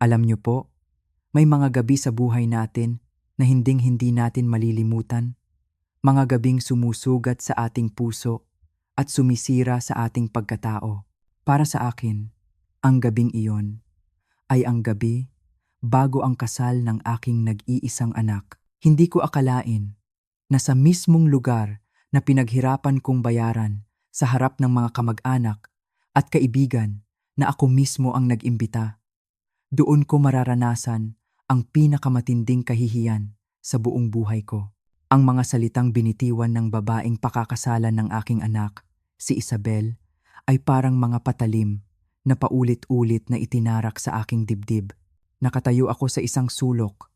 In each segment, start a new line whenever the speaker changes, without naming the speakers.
Alam niyo po, may mga gabi sa buhay natin na hinding-hindi natin malilimutan. Mga gabing sumusugat sa ating puso at sumisira sa ating pagkatao. Para sa akin, ang gabing iyon ay ang gabi bago ang kasal ng aking nag-iisang anak. Hindi ko akalain na sa mismong lugar na pinaghirapan kong bayaran sa harap ng mga kamag-anak at kaibigan na ako mismo ang nag-imbita. Doon ko mararanasan ang pinakamatinding kahihiyan sa buong buhay ko. Ang mga salitang binitiwan ng babaeng pakakasalan ng aking anak, si Isabel, ay parang mga patalim na paulit-ulit na itinarak sa aking dibdib. Nakatayo ako sa isang sulok,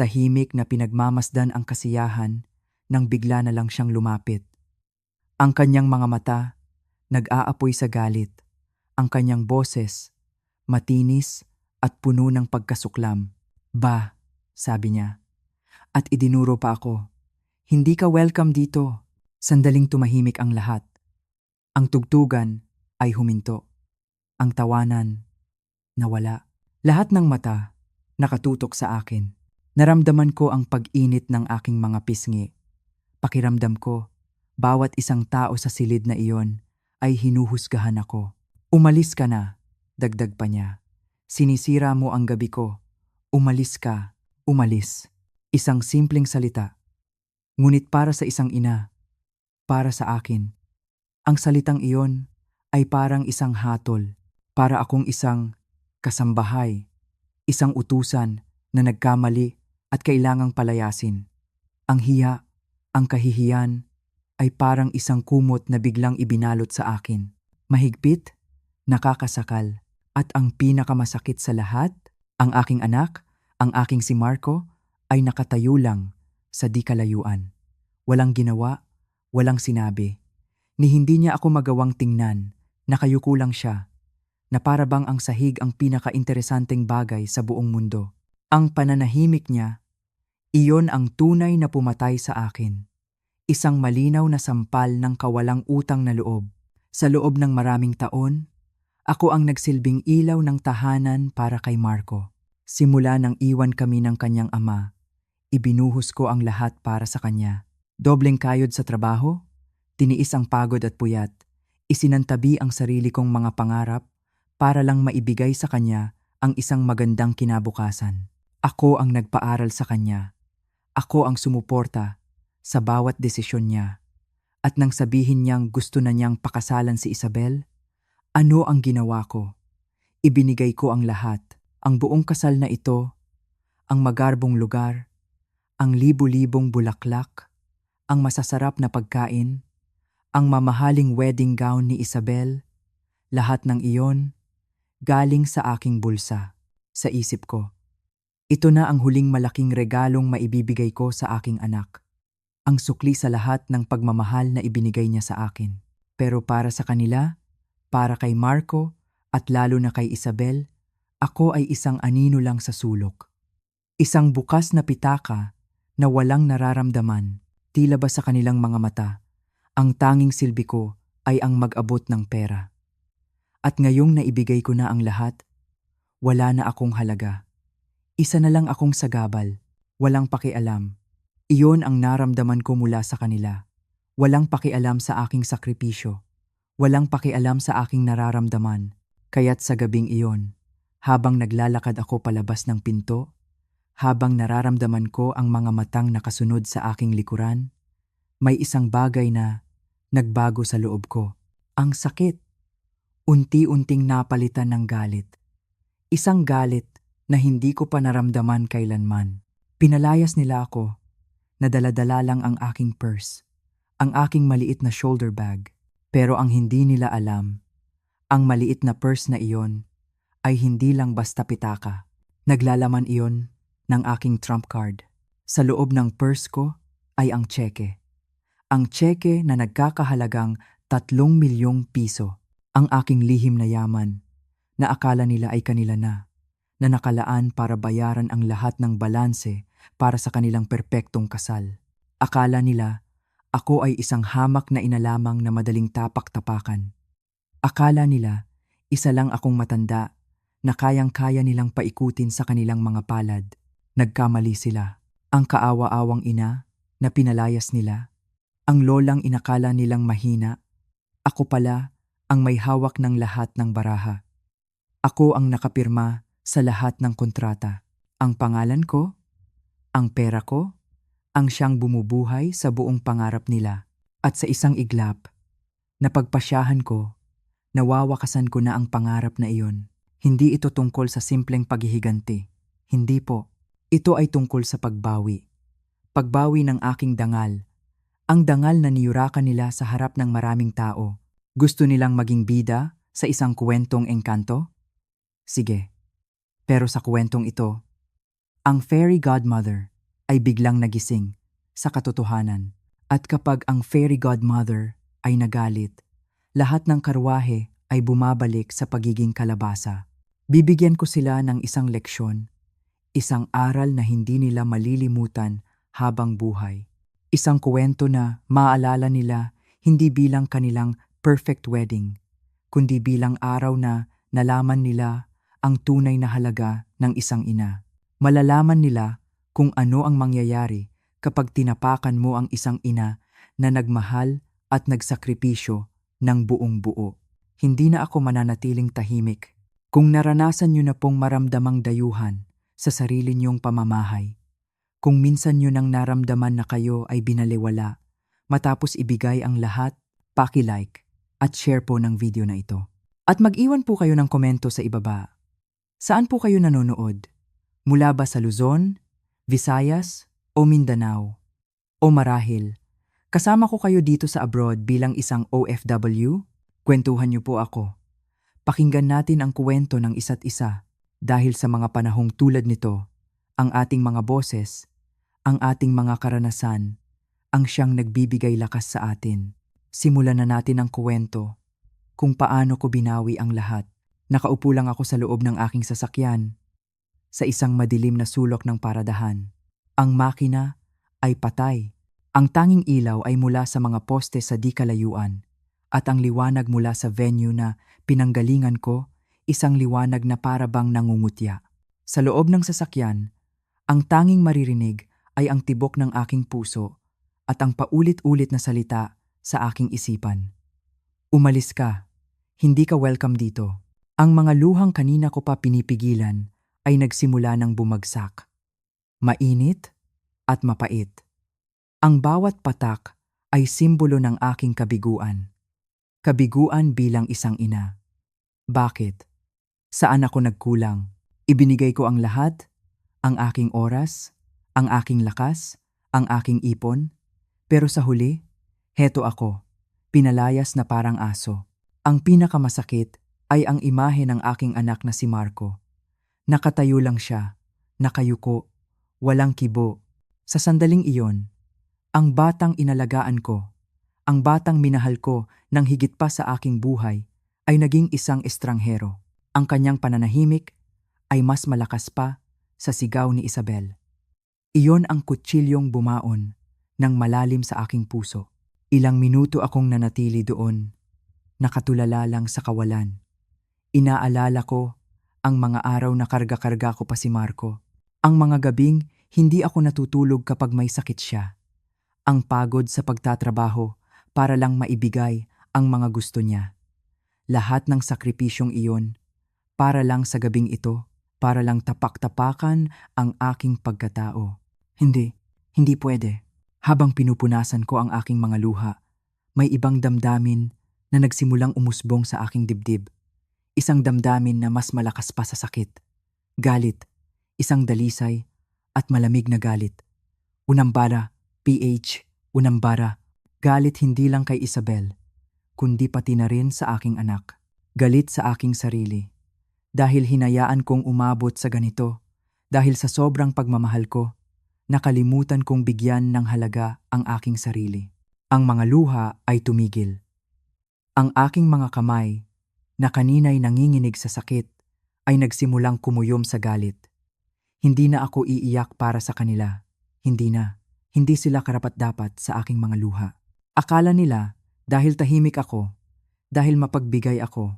tahimik na pinagmamasdan ang kasiyahan nang bigla na lang siyang lumapit. Ang kanyang mga mata, nag-aapoy sa galit. Ang kanyang boses, matinis at puno ng pagkasuklam. "Ba," sabi niya, at idinuro pa ako. "Hindi ka welcome dito." Sandaling tumahimik ang lahat. Ang tugtugan ay huminto. Ang tawanan, nawala. Lahat ng mata nakatutok sa akin. Naramdaman ko ang pag-init ng aking mga pisngi. Pakiramdam ko, bawat isang tao sa silid na iyon ay hinuhusgahan ako. "Umalis ka na," dagdag pa niya. "Sinisira mo ang gabi ko. Umalis ka, umalis." Isang simpleng salita. Ngunit para sa isang ina, para sa akin, ang salitang iyon ay parang isang hatol. Para akong isang kasambahay, isang utusan na nagkamali at kailangang palayasin. Ang hiya, ang kahihiyan, ay parang isang kumot na biglang ibinalot sa akin. Mahigpit, nakakasakal, at ang pinakamasakit sa lahat, ang aking anak, ang aking si Marco, ay nakatayo lang sa di kalayuan. Walang ginawa, walang sinabi. Ni hindi niya ako magawang tingnan, nakayuko lang siya, na para bang ang sahig ang pinaka-interesanteng bagay sa buong mundo. Ang pananahimik niya, iyon ang tunay na pumatay sa akin. Isang malinaw na sampal ng kawalang utang na loob. Sa loob ng maraming taon, ako ang nagsilbing ilaw ng tahanan para kay Marco. Simula nang iwan kami ng kanyang ama, ibinuhos ko ang lahat para sa kanya. Dobleng kayod sa trabaho, tiniis ang pagod at puyat, isinantabi ang sarili kong mga pangarap para lang maibigay sa kanya ang isang magandang kinabukasan. Ako ang nagpaaral sa kanya. Ako ang sumuporta sa bawat desisyon niya. At nang sabihin niyang gusto na niyang pakasalan si Isabel, ano ang ginawa ko? Ibinigay ko ang lahat. Ang buong kasal na ito, ang magarbong lugar, ang libu-libong bulaklak, ang masasarap na pagkain, ang mamahaling wedding gown ni Isabel, lahat ng iyon galing sa aking bulsa. Sa isip ko, ito na ang huling malaking regalong maibibigay ko sa aking anak. Ang sukli sa lahat ng pagmamahal na ibinigay niya sa akin. Pero para sa kanila, para kay Marco at lalo na kay Isabel, ako ay isang anino lang sa sulok. Isang bukas na pitaka na walang nararamdaman, tila ba sa kanilang mga mata. Ang tanging silbi ko ay ang mag-abot ng pera. At ngayong naibigay ko na ang lahat, wala na akong halaga. Isa na lang akong sagabal, walang pakialam. Iyon ang naramdaman ko mula sa kanila. Walang pakialam sa aking sakripisyo. Walang pakialam sa aking nararamdaman. Kaya't sa gabing iyon, habang naglalakad ako palabas ng pinto, habang nararamdaman ko ang mga matang nakasunod sa aking likuran, may isang bagay na nagbago sa loob ko. Ang sakit. Unti-unting napalitan ng galit. Isang galit na hindi ko pa naramdaman kailanman. Pinalayas nila ako. Nadala-dala lang ang aking purse, ang aking maliit na shoulder bag. Pero ang hindi nila alam, ang maliit na purse na iyon ay hindi lang basta pitaka. Naglalaman iyon ng aking trump card. Sa loob ng purse ko ay ang tseke. Ang tseke na nagkakahalagang 3 milyong piso. Ang aking lihim na yaman na akala nila ay kanila na nakalaan para bayaran ang lahat ng balanse para sa kanilang perpektong kasal. Akala nila ako ay isang hamak na inalamang na madaling tapak-tapakan. Akala nila isa lang akong matanda na kayang-kaya nilang paikutin sa kanilang mga palad. Nagkamali sila. Ang kaawa-awang ina na pinalayas nila. Ang lolang inakala nilang mahina. Ako pala ang may hawak ng lahat ng baraha. Ako ang nakapirma sa lahat ng kontrata. Ang pangalan ko, ang pera ko, ang siyang bumubuhay sa buong pangarap nila. At sa isang iglap, napagpasyahan ko, nawawakasan ko na ang pangarap na iyon. Hindi ito tungkol sa simpleng paghihiganti. Hindi po. Ito ay tungkol sa pagbawi. Pagbawi ng aking dangal. Ang dangal na niyurakan nila sa harap ng maraming tao. Gusto nilang maging bida sa isang kwentong engkanto? Sige. Pero sa kwentong ito, ang fairy godmother ay biglang nagising sa katotohanan. At kapag ang fairy godmother ay nagalit, lahat ng karwahe ay bumabalik sa pagiging kalabasa. Bibigyan ko sila ng isang leksyon, isang aral na hindi nila malilimutan habang buhay. Isang kwento na maalala nila hindi bilang kanilang perfect wedding, kundi bilang araw na nalaman nila ang tunay na halaga ng isang ina. Malalaman nila kung ano ang mangyayari kapag tinapakan mo ang isang ina na nagmahal at nagsakripisyo ng buong buo. Hindi na ako mananatiling tahimik. Kung naranasan nyo na pong maramdamang dayuhan sa sarili nyong pamamahay, kung minsan nyo nang naramdaman na kayo ay binaliwala, matapos ibigay ang lahat, paki-like at share po ng video na ito. At mag-iwan po kayo ng komento sa ibaba. Saan po kayo nanonood? Mula ba sa Luzon, Visayas, o Mindanao? O marahil, kasama ko kayo dito sa abroad bilang isang OFW? Kwentuhan niyo po ako. Pakinggan natin ang kwento ng isa't isa dahil sa mga panahong tulad nito, ang ating mga boses, ang ating mga karanasan, ang siyang nagbibigay lakas sa atin. Simulan na natin ang kwento kung paano ko binawi ang lahat. Nakaupo lang ako sa loob ng aking sasakyan sa isang madilim na sulok ng paradahan. Ang makina ay patay. Ang tanging ilaw ay mula sa mga poste sa di kalayuan at ang liwanag mula sa venue na pinanggalingan ko, isang liwanag na para bang nangungutya. Sa loob ng sasakyan, ang tanging maririnig ay ang tibok ng aking puso at ang paulit-ulit na salita sa aking isipan. Umalis ka. Hindi ka welcome dito. Ang mga luhang kanina ko pa pinipigilan ay nagsimula ng bumagsak. Mainit at mapait. Ang bawat patak ay simbolo ng aking kabiguan. Kabiguan bilang isang ina. Bakit? Saan ako nagkulang? Ibinigay ko ang lahat, ang aking oras, ang aking lakas, ang aking ipon. Pero sa huli, heto ako, pinalayas na parang aso. Ang pinakamasakit ay ang imahe ng aking anak na si Marco. Nakatayo lang siya, nakayuko, walang kibo. Sa sandaling iyon, ang batang inalagaan ko, ang batang minahal ko ng higit pa sa aking buhay, ay naging isang estranghero. Ang kanyang pananahimik ay mas malakas pa sa sigaw ni Isabel. Iyon ang kutsilyong bumaon ng malalim sa aking puso. Ilang minuto akong nanatili doon, nakatulala lang sa kawalan. Inaalala ko ang mga araw na karga-karga ko pa si Marco. Ang mga gabing hindi ako natutulog kapag may sakit siya. Ang pagod sa pagtatrabaho para lang maibigay ang mga gusto niya. Lahat ng sakripisyong iyon para lang sa gabing ito, para lang tapak-tapakan ang aking pagkatao. Hindi pwede. Habang pinupunasan ko ang aking mga luha, may ibang damdamin na nagsimulang umusbong sa aking dibdib. Isang damdamin na mas malakas pa sa sakit. Galit, isang dalisay at malamig na galit. Unambara, PH, unambara. Galit hindi lang kay Isabel, kundi pati na rin sa aking anak. Galit sa aking sarili. Dahil hinayaan kong umabot sa ganito, dahil sa sobrang pagmamahal ko, nakalimutan kong bigyan ng halaga ang aking sarili. Ang mga luha ay tumigil. Ang aking mga kamay, na kanina'y nanginginig sa sakit, ay nagsimulang kumuyom sa galit. Hindi na ako iiyak para sa kanila. Hindi na. Hindi sila karapat-dapat sa aking mga luha. Akala nila, dahil tahimik ako, dahil mapagbigay ako,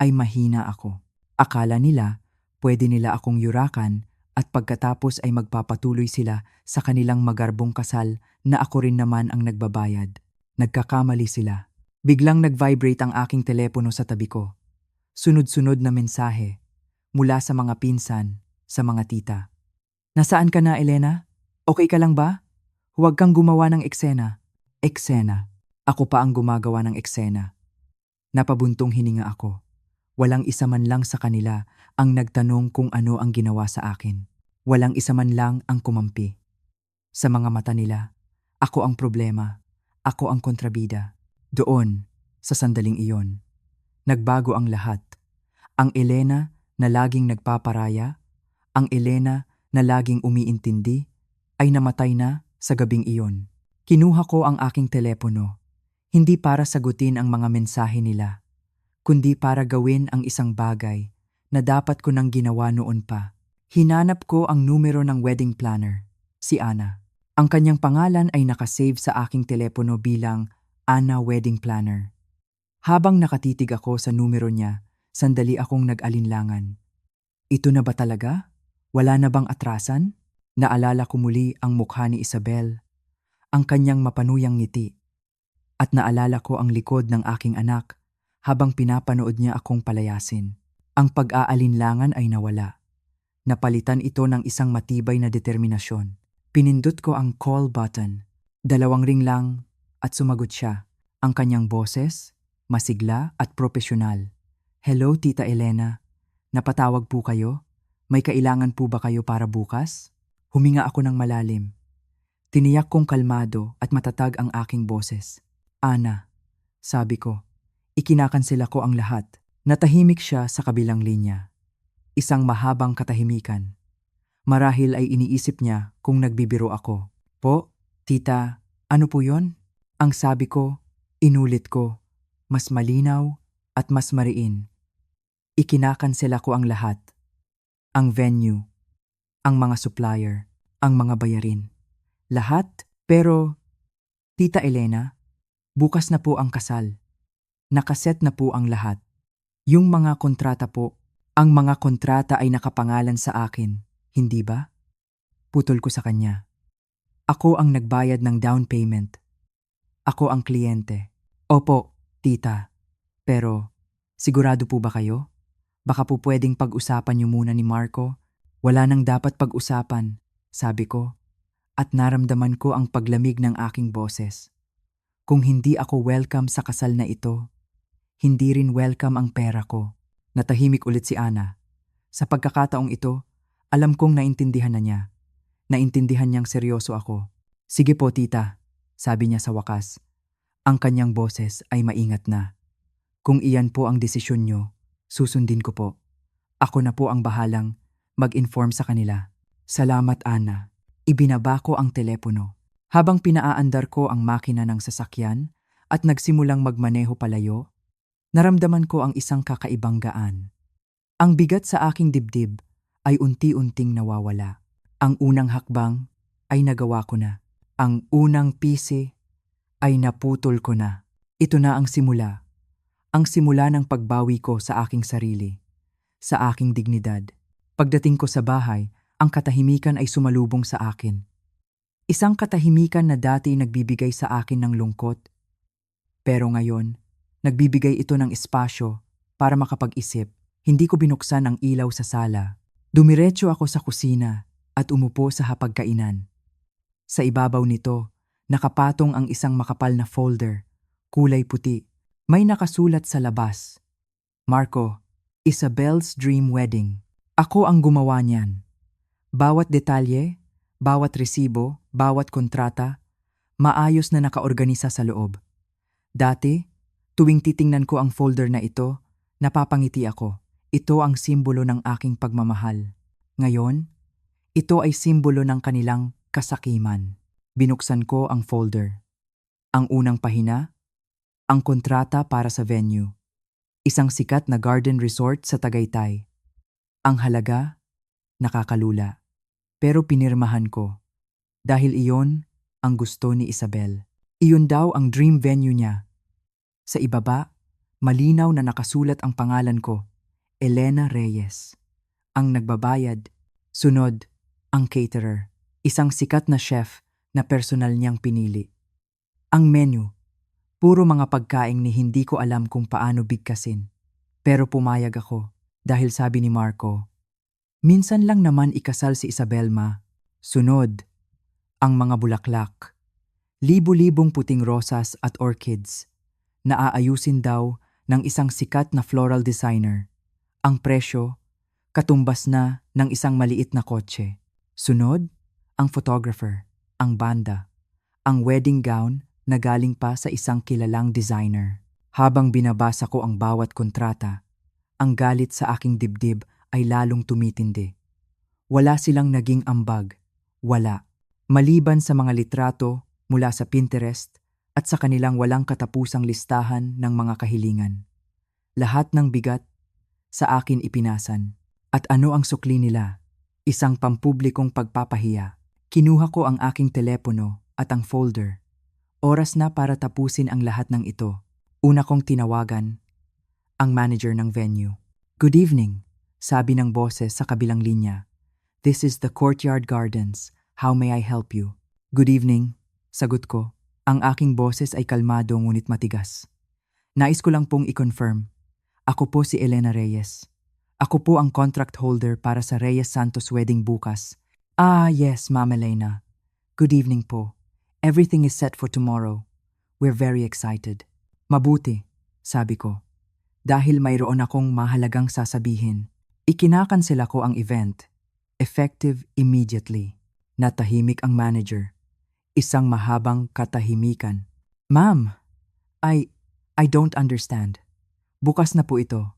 ay mahina ako. Akala nila, Pwede nila akong yurakan at pagkatapos ay magpapatuloy sila sa kanilang magarbong kasal na ako rin naman ang nagbabayad. Nagkakamali sila. Biglang nag-vibrate ang aking telepono sa tabi ko. Sunod-sunod na mensahe mula sa mga pinsan, sa mga tita. Nasaan ka na, Elena? Okay ka lang ba? Huwag kang gumawa ng eksena. Eksena. Ako pa ang gumagawa ng eksena. Napabuntong hininga ako. Walang isa man lang sa kanila ang nagtanong kung ano ang ginawa sa akin. Walang isa man lang ang kumampi. Sa mga mata nila, ako ang problema. Ako ang kontrabida. Doon, sa sandaling iyon, nagbago ang lahat. Ang Elena na laging nagpaparaya, ang Elena na laging umiintindi, ay namatay na sa gabing iyon. Kinuha ko ang aking telepono, hindi para sagutin ang mga mensahe nila, kundi para gawin ang isang bagay na dapat ko nang ginawa noon pa. Hinanap ko ang numero ng wedding planner, si Ana. Ang kanyang pangalan ay nakasave sa aking telepono bilang Ana Wedding Planner. Habang nakatitig ako sa numero niya, sandali akong nag-alinlangan. Ito na ba talaga? Wala na bang atrasan? Naalala ko muli ang mukha ni Isabel, ang kanyang mapanuyang ngiti, at naalala ko ang likod ng aking anak habang pinapanood niya akong palayasin. Ang pag-aalinlangan ay nawala. Napalitan ito ng isang matibay na determinasyon. Pinindot ko ang call button. 2 ring lang at sumagot siya. Ang kanyang boses, masigla at propesyonal. Hello, Tita Elena. Napatawag po kayo? May kailangan po ba kayo para bukas? Huminga ako ng malalim. Tiniyak kong kalmado at matatag ang aking boses. Ana, sabi ko. Ikinakansela ko ang lahat. Natahimik siya sa kabilang linya. Isang mahabang katahimikan. Marahil ay iniisip niya kung nagbibiro ako. Po, tita, ano po yon? Ang sabi ko, inulit ko, mas malinaw at mas mariin. Ikinakansela ko ang lahat. Ang venue, ang mga supplier, ang mga bayarin. Lahat, pero, Tita Elena, bukas na po ang kasal. Nakaset na po ang lahat. Yung mga kontrata po, ang mga kontrata ay nakapangalan sa akin, hindi ba? Putol ko sa kanya. Ako ang nagbayad ng down payment. Ako ang kliyente. Opo, tita. Pero, sigurado po ba kayo? Baka po pwedeng pag-usapan niyo muna ni Marco. Wala nang dapat pag-usapan, sabi ko. At naramdaman ko ang paglamig ng aking boses. Kung hindi ako welcome sa kasal na ito, hindi rin welcome ang pera ko. Natahimik ulit si Ana. Sa pagkakataong ito, alam kong naintindihan na niya. Naintindihan niyang seryoso ako. Sige po, tita, sabi niya sa wakas. Ang kanyang boses ay maingat na. Kung iyan po ang desisyon niyo, susundin ko po. Ako na po ang bahalang mag-inform sa kanila. Salamat, Ana. Ibinaba ko ang telepono. Habang pinaaandar ko ang makina ng sasakyan at nagsimulang magmaneho palayo, naramdaman ko ang isang kakaibang gaan. Ang bigat sa aking dibdib ay unti-unting nawawala. Ang unang hakbang ay nagawa ko na. Ang unang pisi ay naputol ko na. Ito na ang simula. Ang simula ng pagbawi ko sa aking sarili, sa aking dignidad. Pagdating ko sa bahay, ang katahimikan ay sumalubong sa akin. Isang katahimikan na dati nagbibigay sa akin ng lungkot. Pero ngayon, nagbibigay ito ng espasyo para makapag-isip. Hindi ko binuksan ang ilaw sa sala. Dumiretso ako sa kusina at umupo sa hapagkainan. Sa ibabaw nito, nakapatong ang isang makapal na folder, kulay puti. May nakasulat sa labas. Marco, Isabel's Dream Wedding. Ako ang gumawa niyan. Bawat detalye, bawat resibo, bawat kontrata, maayos na nakaorganisa sa loob. Dati, tuwing titingnan ko ang folder na ito, napapangiti ako. Ito ang simbolo ng aking pagmamahal. Ngayon, ito ay simbolo ng kanilang kasakiman. Binuksan ko ang folder. Ang unang pahina, ang kontrata para sa venue. Isang sikat na garden resort sa Tagaytay. Ang halaga, nakakalula. Pero pinirmahan ko. Dahil iyon ang gusto ni Isabel. Iyon daw ang dream venue niya. Sa ibaba, malinaw na nakasulat ang pangalan ko, Elena Reyes. ang nagbabayad. Sunod, ang caterer. Isang sikat na chef na personal niyang pinili. Ang menu, puro mga pagkaing ni hindi ko alam kung paano bigkasin. Pero pumayag ako dahil sabi ni Marco, minsan lang naman ikasal si Isabelma. Sunod, ang mga bulaklak. Libo-libong puting rosas at orchids na aayusin daw ng isang sikat na floral designer. Ang presyo, katumbas na ng isang maliit na kotse. Sunod, ang photographer, ang banda, ang wedding gown na galing pa sa isang kilalang designer. Habang binabasa ko ang bawat kontrata, ang galit sa aking dibdib ay lalong tumitindi. Wala silang naging ambag. Wala. Maliban sa mga litrato mula sa Pinterest at sa kanilang walang katapusang listahan ng mga kahilingan. Lahat ng bigat sa akin ipinasan. At ano ang sukli nila? Isang pampublikong pagpapahiya. Kinuha ko ang aking telepono at ang folder. Oras na para tapusin ang lahat ng ito. Una kong tinawagan ang manager ng venue. "Good evening," sabi ng boses sa kabilang linya. "This is the Courtyard Gardens. How may I help you?" "Good evening," sagot ko. Ang aking boses ay kalmado ngunit matigas. "Nais ko lang pong i-confirm. Ako po si Elena Reyes. Ako po ang contract holder para sa Reyes Santos wedding bukas." "Ah, yes, Ma'am Elena. Good evening po. Everything is set for tomorrow. We're very excited." "Mabuti," sabi ko. Dahil mayroon akong mahalagang sasabihin. Ikinakansela ko ang event. Effective immediately. Natahimik ang manager. Isang mahabang katahimikan. "Ma'am, I don't understand. Bukas na po ito.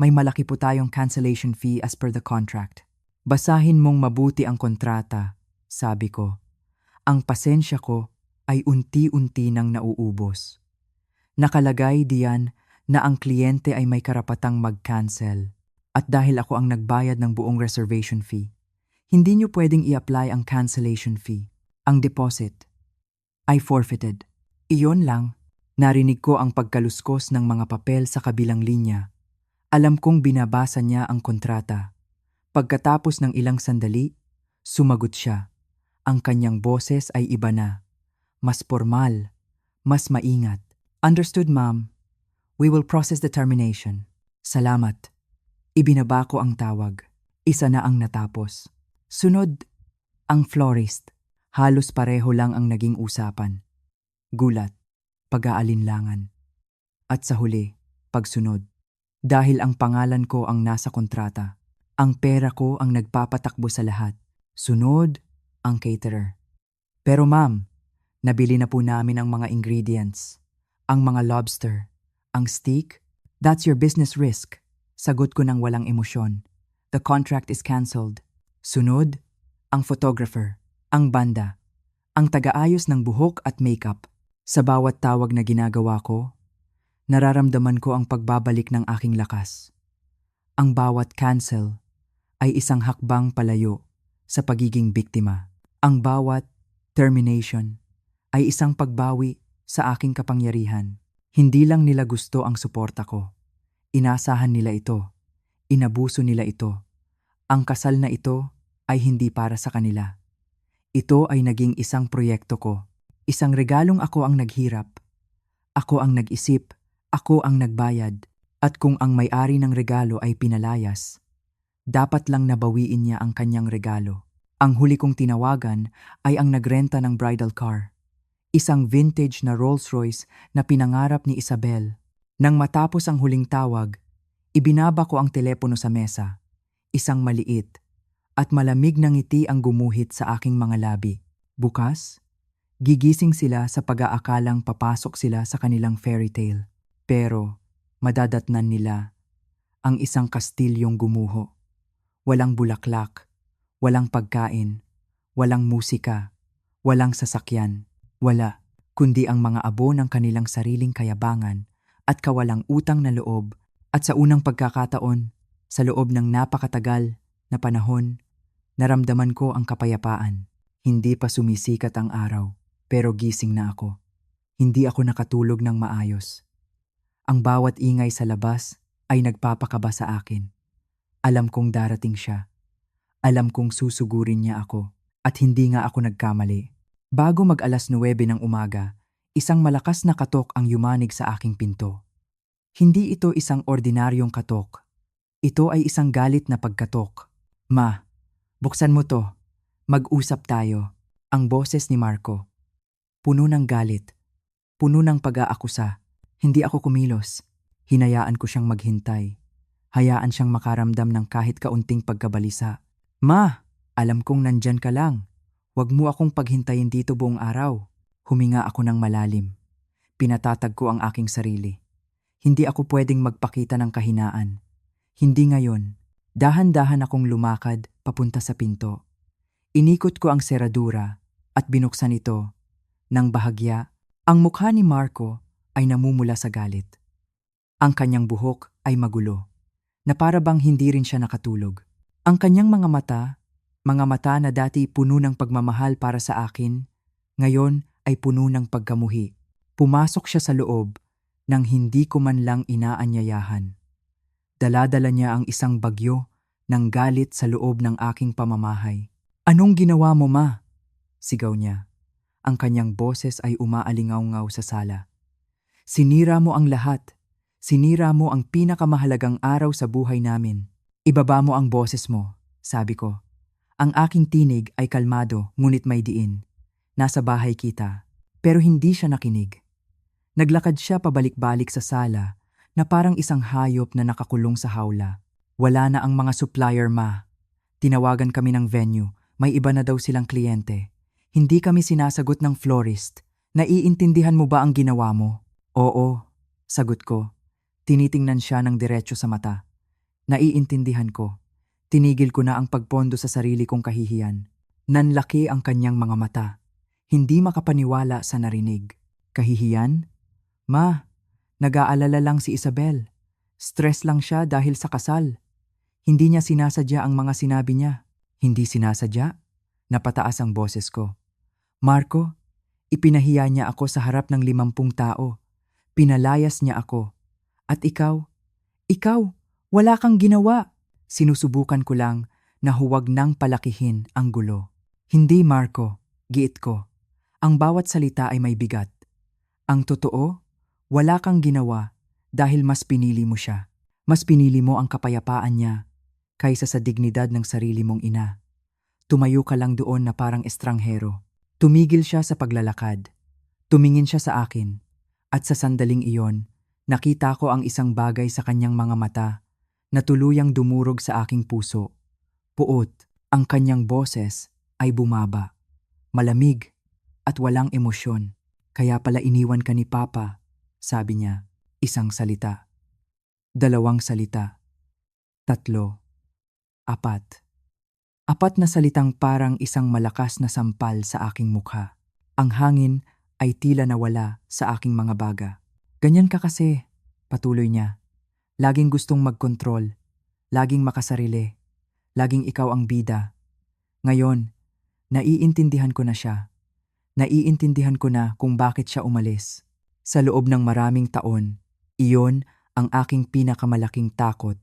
May malaki po tayong cancellation fee as per the contract." "Basahin mong mabuti ang kontrata," sabi ko. Ang pasensya ko ay unti-unti nang nauubos. Nakalagay diyan na ang kliyente ay may karapatang mag-cancel. At dahil ako ang nagbayad ng buong reservation fee, hindi niyo pwedeng i-apply ang cancellation fee. Ang deposit ay forfeited. Iyon lang. Narinig ko ang pagkaluskos ng mga papel sa kabilang linya. Alam kong binabasa niya ang kontrata. Pagkatapos ng ilang sandali, sumagot siya. Ang kanyang boses ay iba na. Mas formal, mas maingat. "Understood, ma'am. We will process the termination." "Salamat." Ibinaba ko ang tawag. Isa na ang natapos. Sunod, ang florist. Halos pareho lang ang naging usapan. Gulat, pag-aalinlangan. At sa huli, pagsunod. Dahil ang pangalan ko ang nasa kontrata, ang pera ko ang nagpapatakbo sa lahat. Sunod, ang caterer. "Pero ma'am, nabili na po namin ang mga ingredients. Ang mga lobster, ang steak, that's your business risk." Sagot ko ng walang emosyon. "The contract is cancelled." Sunod, ang photographer, ang banda, ang taga-ayos ng buhok at makeup. Sa bawat tawag na ginagawa ko, nararamdaman ko ang pagbabalik ng aking lakas. Ang bawat cancel ay isang hakbang palayo sa pagiging biktima. Ang bawat termination ay isang pagbawi sa aking kapangyarihan. Hindi lang nila gusto ang suporta ko. Inasahan nila ito. Inabuso nila ito. Ang kasal na ito ay hindi para sa kanila. Ito ay naging isang proyekto ko. Isang regalong ako ang naghirap. Ako ang nag-isip. Ako ang nagbayad. At kung ang may-ari ng regalo ay pinalayas, dapat lang nabawiin niya ang kanyang regalo. Ang huli kong tinawagan ay ang nagrenta ng bridal car. Isang vintage na Rolls-Royce na pinangarap ni Isabel. Nang matapos ang huling tawag, ibinaba ko ang telepono sa mesa. Isang maliit at malamig na ngiti ang gumuhit sa aking mga labi. Bukas, gigising sila sa pag-aakalang papasok sila sa kanilang fairy tale. Pero madadatnan nila ang isang kastilyong gumuho. Walang bulaklak, walang pagkain, walang musika, walang sasakyan. Wala, kundi ang mga abo ng kanilang sariling kayabangan at kawalang utang na loob. At sa unang pagkakataon, sa loob ng napakatagal na panahon, naramdaman ko ang kapayapaan. Hindi pa sumisikat ang araw, pero gising na ako. Hindi ako nakatulog ng maayos. Ang bawat ingay sa labas ay nagpapakaba sa akin. Alam kong darating siya. Alam kong susugurin niya ako. At hindi nga ako nagkamali. Bago mag-alas 9 ng umaga, isang malakas na katok ang yumanig sa aking pinto. Hindi ito isang ordinaryong katok. Ito ay isang galit na pagkatok. Ma, buksan mo to. Mag-usap tayo. Ang boses ni Marco. Puno ng galit. Puno ng pag-aakusa. Hindi ako kumilos. Hinayaan ko siyang maghintay. Hayaan siyang makaramdam ng kahit kaunting pagkabalisa. Ma, alam kong nandyan ka lang. Huwag mo akong paghintayin dito buong araw. Huminga ako ng malalim. Pinatatag ko ang aking sarili. Hindi ako pwedeng magpakita ng kahinaan. Hindi ngayon. Dahan-dahan akong lumakad papunta sa pinto. Inikot ko ang seradura at binuksan ito. Nang bahagya, ang mukha ni Marco ay namumula sa galit. Ang kanyang buhok ay magulo, na para bang hindi rin siya nakatulog. Ang kanyang mga mata na dati puno ng pagmamahal para sa akin, ngayon ay puno ng pagkamuhi. Pumasok siya sa loob nang hindi ko man lang inaanyayahan. Dala-dala niya ang isang bagyo ng galit sa loob ng aking pamamahay. Anong ginawa mo, ma? Sigaw niya. Ang kanyang boses ay umaalingaw-ngaw sa sala. Sinira mo ang lahat. Sinira mo ang pinakamahalagang araw sa buhay namin. Ibaba mo ang boses mo, sabi ko. Ang aking tinig ay kalmado ngunit may diin. Nasa bahay kita. Pero hindi siya nakinig. Naglakad siya pabalik-balik sa sala na parang isang hayop na nakakulong sa hawla. Wala na ang mga supplier, ma. Tinawagan kami ng venue. May iba na daw silang kliyente. Hindi kami sinasagot ng florist. Naiintindihan mo ba ang ginawa mo? Oo, sagot ko. Tinitingnan siya ng diretso sa mata. Naiintindihan ko. Tinigil ko na ang pagpondo sa sarili kong kahihiyan. Nanlaki ang kanyang mga mata. Hindi makapaniwala sa narinig. Kahihiyan? Ma, nag-aalala lang si Isabel. Stress lang siya dahil sa kasal. Hindi niya sinasadya ang mga sinabi niya. Hindi sinasadya? Napataas ang boses ko. Marco, ipinahiya niya ako sa harap ng 50 tao. Pinalayas niya ako. At ikaw, wala kang ginawa. Sinusubukan ko lang na huwag nang palakihin ang gulo. Hindi, Marco, giit ko. Ang bawat salita ay may bigat. Ang totoo, wala kang ginawa dahil mas pinili mo siya. Mas pinili mo ang kapayapaan niya kaysa sa dignidad ng sarili mong ina. Tumayo ka lang doon na parang estranghero. Tumigil siya sa paglalakad. Tumingin siya sa akin. At sa sandaling iyon, nakita ko ang isang bagay sa kanyang mga mata na tuluyang dumurog sa aking puso. Puot, ang kanyang boses ay bumaba. Malamig at walang emosyon. Kaya pala iniwan ka ni Papa, sabi niya. Isang salita. 2 salita. 3. 4. 4 na salitang parang isang malakas na sampal sa aking mukha. Ang hangin ay tila nawala sa aking mga baga. Ganyan ka kasi, patuloy niya. Laging gustong magkontrol, laging makasarili, laging ikaw ang bida. Ngayon, naiintindihan ko na siya. Naiintindihan ko na kung bakit siya umalis. Sa loob ng maraming taon, iyon ang aking pinakamalaking takot.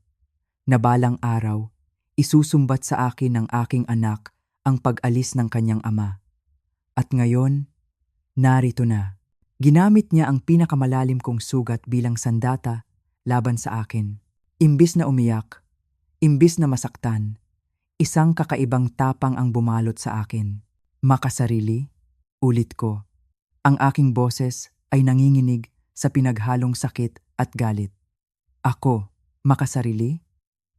Na balang araw, isusumbat sa akin ng aking anak ang pag-alis ng kanyang ama. At ngayon, narito na. Ginamit niya ang pinakamalalim kong sugat bilang sandata laban sa akin. Imbis na umiyak, imbis na masaktan, isang kakaibang tapang ang bumalot sa akin. Makasarili, ulit ko. Ang aking boses ay nanginginig sa pinaghalong sakit at galit. Ako, makasarili?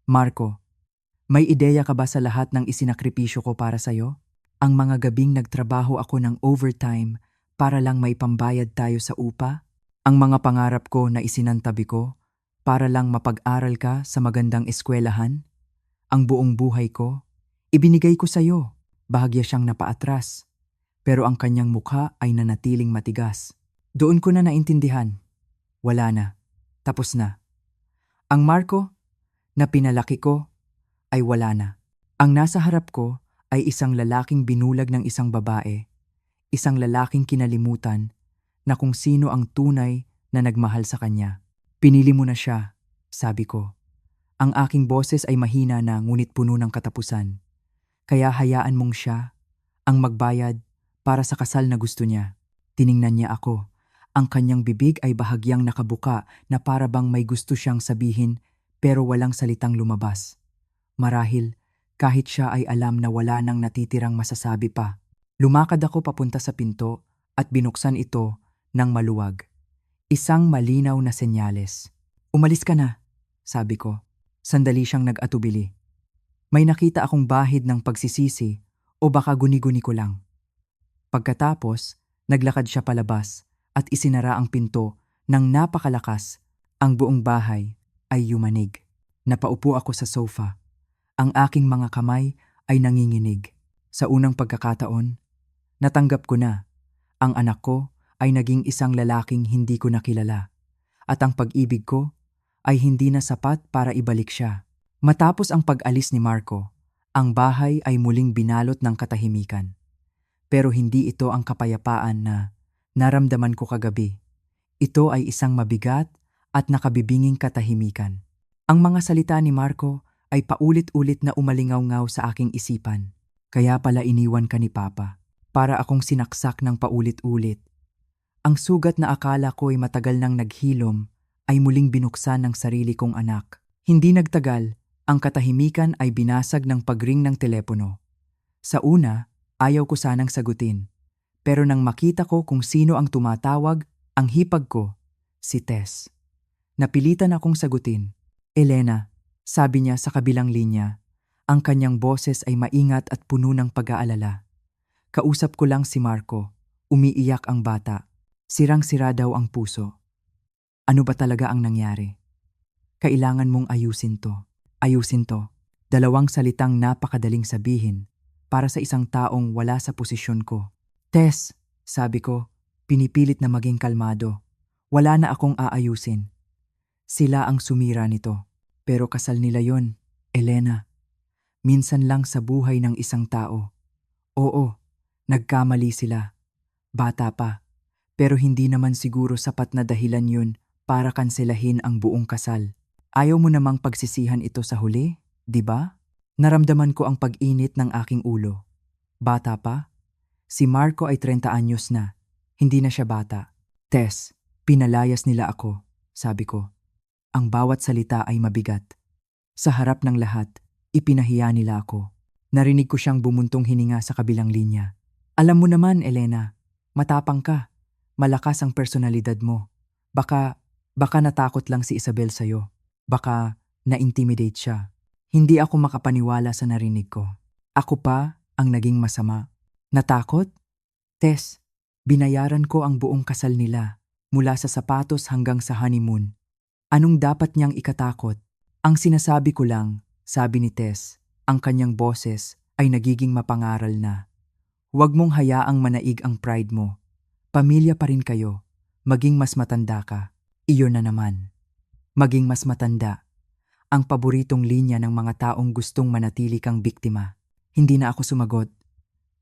Marco, may ideya ka ba sa lahat ng isinakripisyo ko para sa'yo? Ang mga gabing nagtrabaho ako ng overtime para lang may pambayad tayo sa upa? Ang mga pangarap ko na isinantabi ko para lang mapag-aral ka sa magandang eskwelahan? Ang buong buhay ko, ibinigay ko sa'yo. Bahagya siyang napaatras. Pero ang kanyang mukha ay nanatiling matigas. Doon ko na naintindihan. Wala na. Tapos na. Ang Marco na pinalaki ko ay wala na. Ang nasa harap ko ay isang lalaking binulag ng isang babae. Isang lalaking kinalimutan na kung sino ang tunay na nagmahal sa kanya. Pinili mo na siya, sabi ko. Ang aking boses ay mahina na ngunit puno ng katapusan. Kaya hayaan mong siya ang magbayad para sa kasal na gusto niya. Tiningnan niya ako. Ang kanyang bibig ay bahagyang nakabuka na para bang may gusto siyang sabihin pero walang salitang lumabas. Marahil, kahit siya ay alam na wala nang natitirang masasabi pa. Lumakad ako papunta sa pinto at binuksan ito ng maluwag. Isang malinaw na senyales. Umalis ka na, sabi ko. Sandali siyang nag-atubili. May nakita akong bahid ng pagsisisi o baka guni-guni ko lang. Pagkatapos, naglakad siya palabas at isinara ang pinto ng napakalakas. Ang buong bahay ay yumanig. Napaupo ako sa sofa. Ang aking mga kamay ay nanginginig. Sa unang pagkakataon, natanggap ko na. Ang anak ko ay naging isang lalaking hindi ko nakilala. At ang pag-ibig ko ay hindi na sapat para ibalik siya. Matapos ang pag-alis ni Marco, ang bahay ay muling binalot ng katahimikan. Pero hindi ito ang kapayapaan na naramdaman ko kagabi. Ito ay isang mabigat at nakabibinging katahimikan. Ang mga salita ni Marco ay paulit-ulit na umalingaw-ngaw sa aking isipan. Kaya pala iniwan ka ni Papa, para akong sinaksak ng paulit-ulit. Ang sugat na akala ko ay matagal nang naghilom ay muling binuksan ng sarili kong anak. Hindi nagtagal, ang katahimikan ay binasag ng pagring ng telepono. Sa una, ayaw ko sanang sagutin. Pero nang makita ko kung sino ang tumatawag, ang hipag ko, si Tess. Napilitan akong sagutin. Elena, sabi niya sa kabilang linya. Ang kanyang boses ay maingat at puno ng pag-aalala. Kausap ko lang si Marco. Umiiyak ang bata. Sirang-sira daw ang puso. Ano ba talaga ang nangyari? Kailangan mong ayusin to. Ayusin to. 2 salitang napakadaling sabihin para sa isang taong wala sa posisyon ko. Tess, sabi ko, pinipilit na maging kalmado. Wala na akong aayusin. Sila ang sumira nito. Pero kasal nila yon, Elena. Minsan lang sa buhay ng isang tao. Oo, nagkamali sila. Bata pa. Pero hindi naman siguro sapat na dahilan yun para kanselahin ang buong kasal. Ayaw mo namang pagsisihan ito sa huli, di ba? Naramdaman ko ang pag-init ng aking ulo. Bata pa? Si Marco ay 30 anyos na. Hindi na siya bata. Tess, pinalayas nila ako, sabi ko. Ang bawat salita ay mabigat. Sa harap ng lahat, ipinahiya nila ako. Narinig ko siyang bumuntong hininga sa kabilang linya. Alam mo naman, Elena, matapang ka. Malakas ang personalidad mo. Baka natakot lang si Isabel sa'yo. Baka na-intimidate siya. Hindi ako makapaniwala sa narinig ko. Ako pa ang naging masama. Natakot? Tess, binayaran ko ang buong kasal nila, mula sa sapatos hanggang sa honeymoon. Anong dapat niyang ikatakot? Ang sinasabi ko lang, sabi ni Tess, ang kanyang boses ay nagiging mapangaral na. Huwag mong hayaang manaig ang pride mo. Pamilya pa rin kayo. Maging mas matanda ka. Iyon na naman. Maging mas matanda. Ang paboritong linya ng mga taong gustong manatili kang biktima. Hindi na ako sumagot.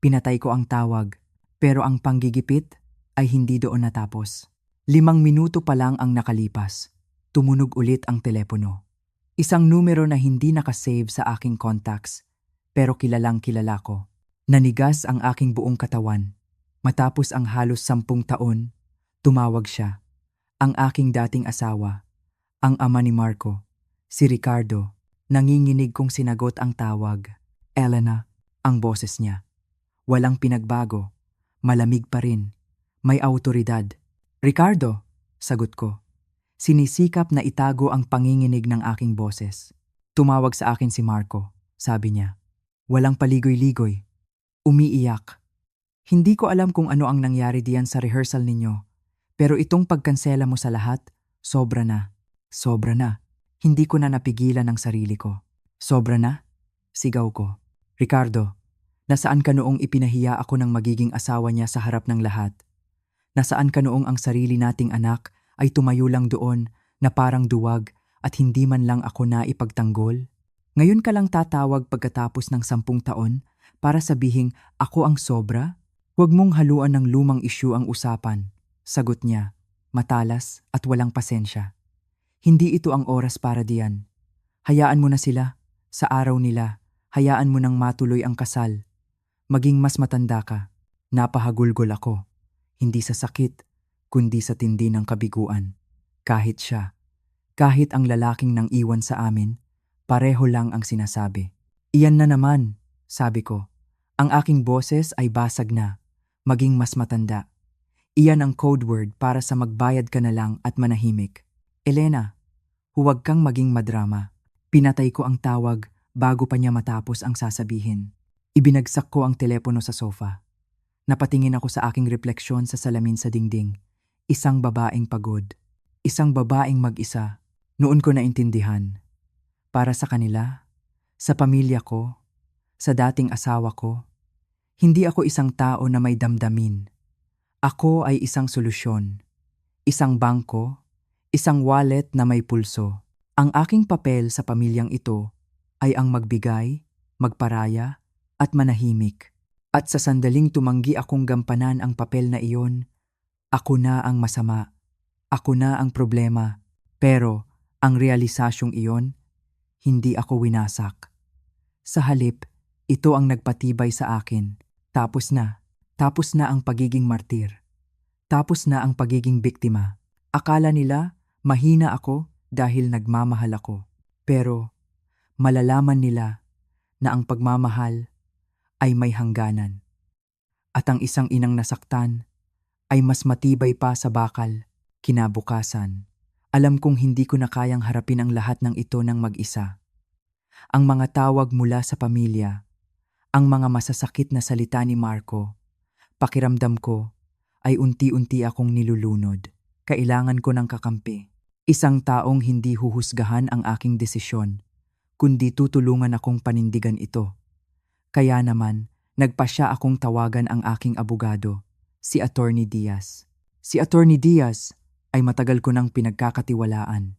Pinatay ko ang tawag. Pero ang panggigipit ay hindi doon natapos. 5 minuto pa lang ang nakalipas. Tumunog ulit ang telepono. Isang numero na hindi nakasave sa aking contacts. Pero kilalang kilala ko. Nanigas ang aking buong katawan. Matapos ang halos 10 taon, tumawag siya. Ang aking dating asawa, ang ama ni Marco, si Ricardo, nanginginig kong sinagot ang tawag. Elena, ang boses niya. Walang pinagbago, malamig pa rin, may awtoridad. Ricardo, sagot ko. Sinisikap na itago ang panginginig ng aking boses. Tumawag sa akin si Marco, sabi niya. Walang paligoy-ligoy. Umiiyak. Hindi ko alam kung ano ang nangyari diyan sa rehearsal ninyo. Pero itong pagkansela mo sa lahat, sobra na. Sobra na. Hindi ko na napigilan ang sarili ko. Sobra na? Sigaw ko. Ricardo, nasaan ka noong ipinahiya ako ng magiging asawa niya sa harap ng lahat? Nasaan ka noong ang sarili nating anak ay tumayo lang doon na parang duwag at hindi man lang ako na ipagtanggol? Ngayon ka lang tatawag pagkatapos ng 10 taon para sabihing ako ang sobra? Huwag mong haluan ng lumang isyu ang usapan, sagot niya, matalas at walang pasensya. Hindi ito ang oras para diyan. Hayaan mo na sila. Sa araw nila, hayaan mo nang matuloy ang kasal. Maging mas matanda ka. Napahagulgol ako. Hindi sa sakit, kundi sa tindi ng kabiguan. Kahit siya, kahit ang lalaking nang iwan sa amin, pareho lang ang sinasabi. Iyan na naman, sabi ko. Ang aking boses ay basag na, maging mas matanda. Iyan ang code word para sa magbayad ka na lang at manahimik. Elena, huwag kang maging madrama. Pinatay ko ang tawag bago pa niya matapos ang sasabihin. Ibinagsak ko ang telepono sa sofa. Napatingin ako sa aking refleksyon sa salamin sa dingding. Isang babaeng pagod. Isang babaeng mag-isa. Noon ko naintindihan. Para sa kanila, sa pamilya ko, sa dating asawa ko, hindi ako isang tao na may damdamin. Ako ay isang solusyon. Isang bangko, isang wallet na may pulso. Ang aking papel sa pamilyang ito ay ang magbigay, magparaya, at manahimik. At sa sandaling tumanggi akong gampanan ang papel na iyon, ako na ang masama. Ako na ang problema. Pero ang realisasyong iyon, hindi ako winasak. Sa halip, ito ang nagpatibay sa akin. Tapos na. Tapos na ang pagiging martir. Tapos na ang pagiging biktima. Akala nila, mahina ako dahil nagmamahal ako. Pero malalaman nila na ang pagmamahal ay may hangganan. At ang isang inang nasaktan ay mas matibay pa sa bakal. Kinabukasan, alam kong hindi ko na kayang harapin ang lahat ng ito ng mag-isa. Ang mga tawag mula sa pamilya, ang mga masasakit na salita ni Marco, pakiramdam ko ay unti-unti akong nilulunod. Kailangan ko ng kakampi. Isang taong hindi huhusgahan ang aking desisyon, kundi tutulungan akong panindigan ito. Kaya naman, nagpasya akong tawagan ang aking abogado, si Attorney Diaz. Si Attorney Diaz ay matagal ko nang pinagkakatiwalaan.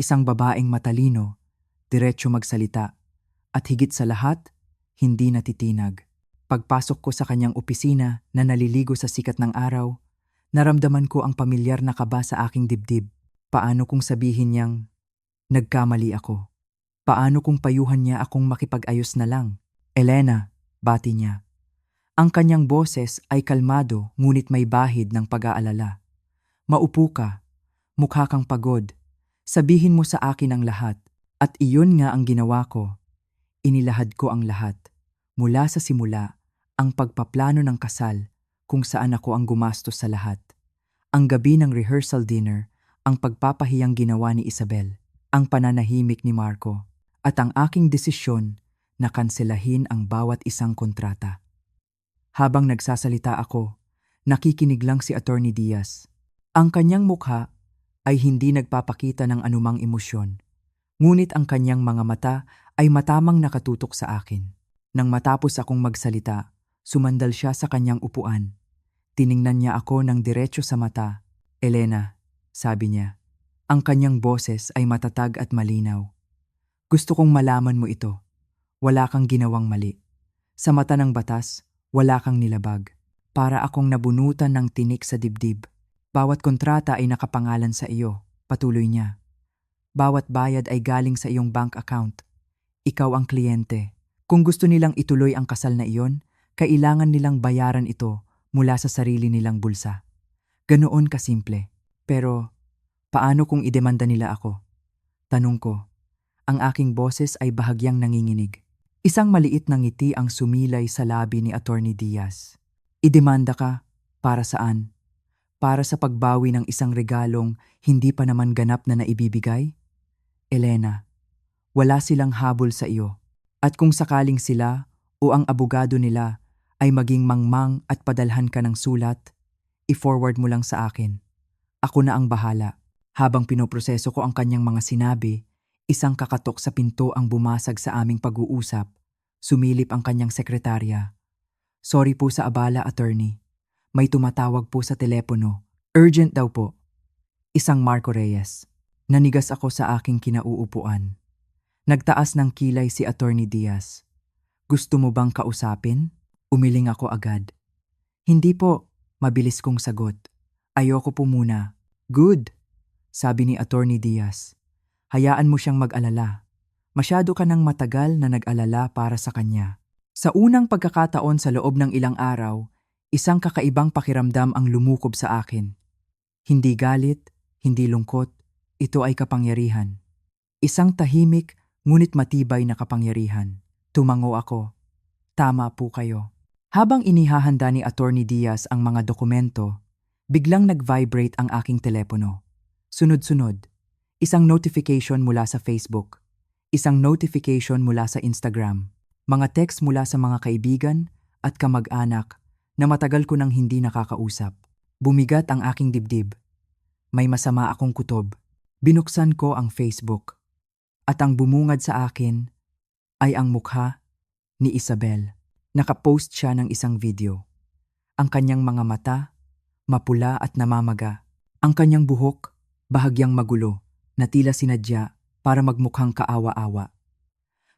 Isang babaeng matalino, diretso magsalita, at higit sa lahat, hindi natitinag. Pagpasok ko sa kanyang opisina na naliligo sa sikat ng araw, naramdaman ko ang pamilyar na kaba sa aking dibdib. Paano kung sabihin niyang, nagkamali ako? Paano kung payuhan niya akong makipag-ayos na lang? Elena, bati niya. Ang kanyang boses ay kalmado ngunit may bahid ng pag-aalala. Maupo ka, mukha kang pagod. Sabihin mo sa akin ang lahat. At iyon nga ang ginawa ko. Inilahad ko ang lahat. Mula sa simula, ang pagpaplano ng kasal kung saan ako ang gumastos sa lahat. Ang gabi ng rehearsal dinner, ang pagpapahiyang ginawa ni Isabel, ang pananahimik ni Marco, at ang aking desisyon na kanselahin ang bawat isang kontrata. Habang nagsasalita ako, nakikinig lang si Attorney Diaz. Ang kanyang mukha ay hindi nagpapakita ng anumang emosyon, ngunit ang kanyang mga mata ay matamang nakatutok sa akin. Nang matapos akong magsalita, sumandal siya sa kanyang upuan. Tiningnan niya ako ng diretso sa mata. Elena, sabi niya, ang kanyang boses ay matatag at malinaw. Gusto kong malaman mo ito. Wala kang ginawang mali. Sa mata ng batas, wala kang nilabag. Para akong nabunutan ng tinik sa dibdib. Bawat kontrata ay nakapangalan sa iyo, patuloy niya. Bawat bayad ay galing sa iyong bank account. Ikaw ang kliyente. Kung gusto nilang ituloy ang kasal na iyon, kailangan nilang bayaran ito mula sa sarili nilang bulsa. Ganoon kasimple. Pero, paano kung idemanda nila ako? Tanong ko. Ang aking boses ay bahagyang nanginginig. Isang maliit na ngiti ang sumilay sa labi ni Attorney Diaz. Idemanda ka? Para saan? Para sa pagbawi ng isang regalong hindi pa naman ganap na naibibigay? Elena, wala silang habol sa iyo. At kung sakaling sila o ang abogado nila ay maging mangmang at padalhan ka ng sulat, i-forward mo lang sa akin. Ako na ang bahala. Habang pinoproseso ko ang kanyang mga sinabi, isang kakatok sa pinto ang bumasag sa aming pag-uusap. Sumilip ang kanyang sekretarya. Sorry po sa abala, attorney. May tumatawag po sa telepono. Urgent daw po. Isang Marco Reyes. Nanigas ako sa aking kinauupuan. Nagtaas ng kilay si Attorney Diaz. Gusto mo bang kausapin? Umiling ako agad. Hindi po, mabilis kong sagot. Ayoko po muna. Good, sabi ni Attorney Diaz. Hayaan mo siyang mag-alala. Masyado ka ng matagal na nag-alala para sa kanya. Sa unang pagkakataon sa loob ng ilang araw, isang kakaibang pakiramdam ang lumukob sa akin. Hindi galit, hindi lungkot, ito ay kapangyarihan. Isang tahimik ngunit matibay na kapangyarihan. Tumango ako. Tama po kayo. Habang inihahanda ni Attorney Diaz ang mga dokumento, biglang nag-vibrate ang aking telepono. Sunod-sunod, isang notification mula sa Facebook, isang notification mula sa Instagram, mga text mula sa mga kaibigan at kamag-anak na matagal ko nang hindi nakakausap. Bumigat ang aking dibdib. May masama akong kutob. Binuksan ko ang Facebook at ang bumungad sa akin ay ang mukha ni Isabel. Nakapost siya ng isang video. Ang kanyang mga mata, mapula at namamaga. Ang kanyang buhok, bahagyang magulo, na tila sinadya para magmukhang kaawa-awa.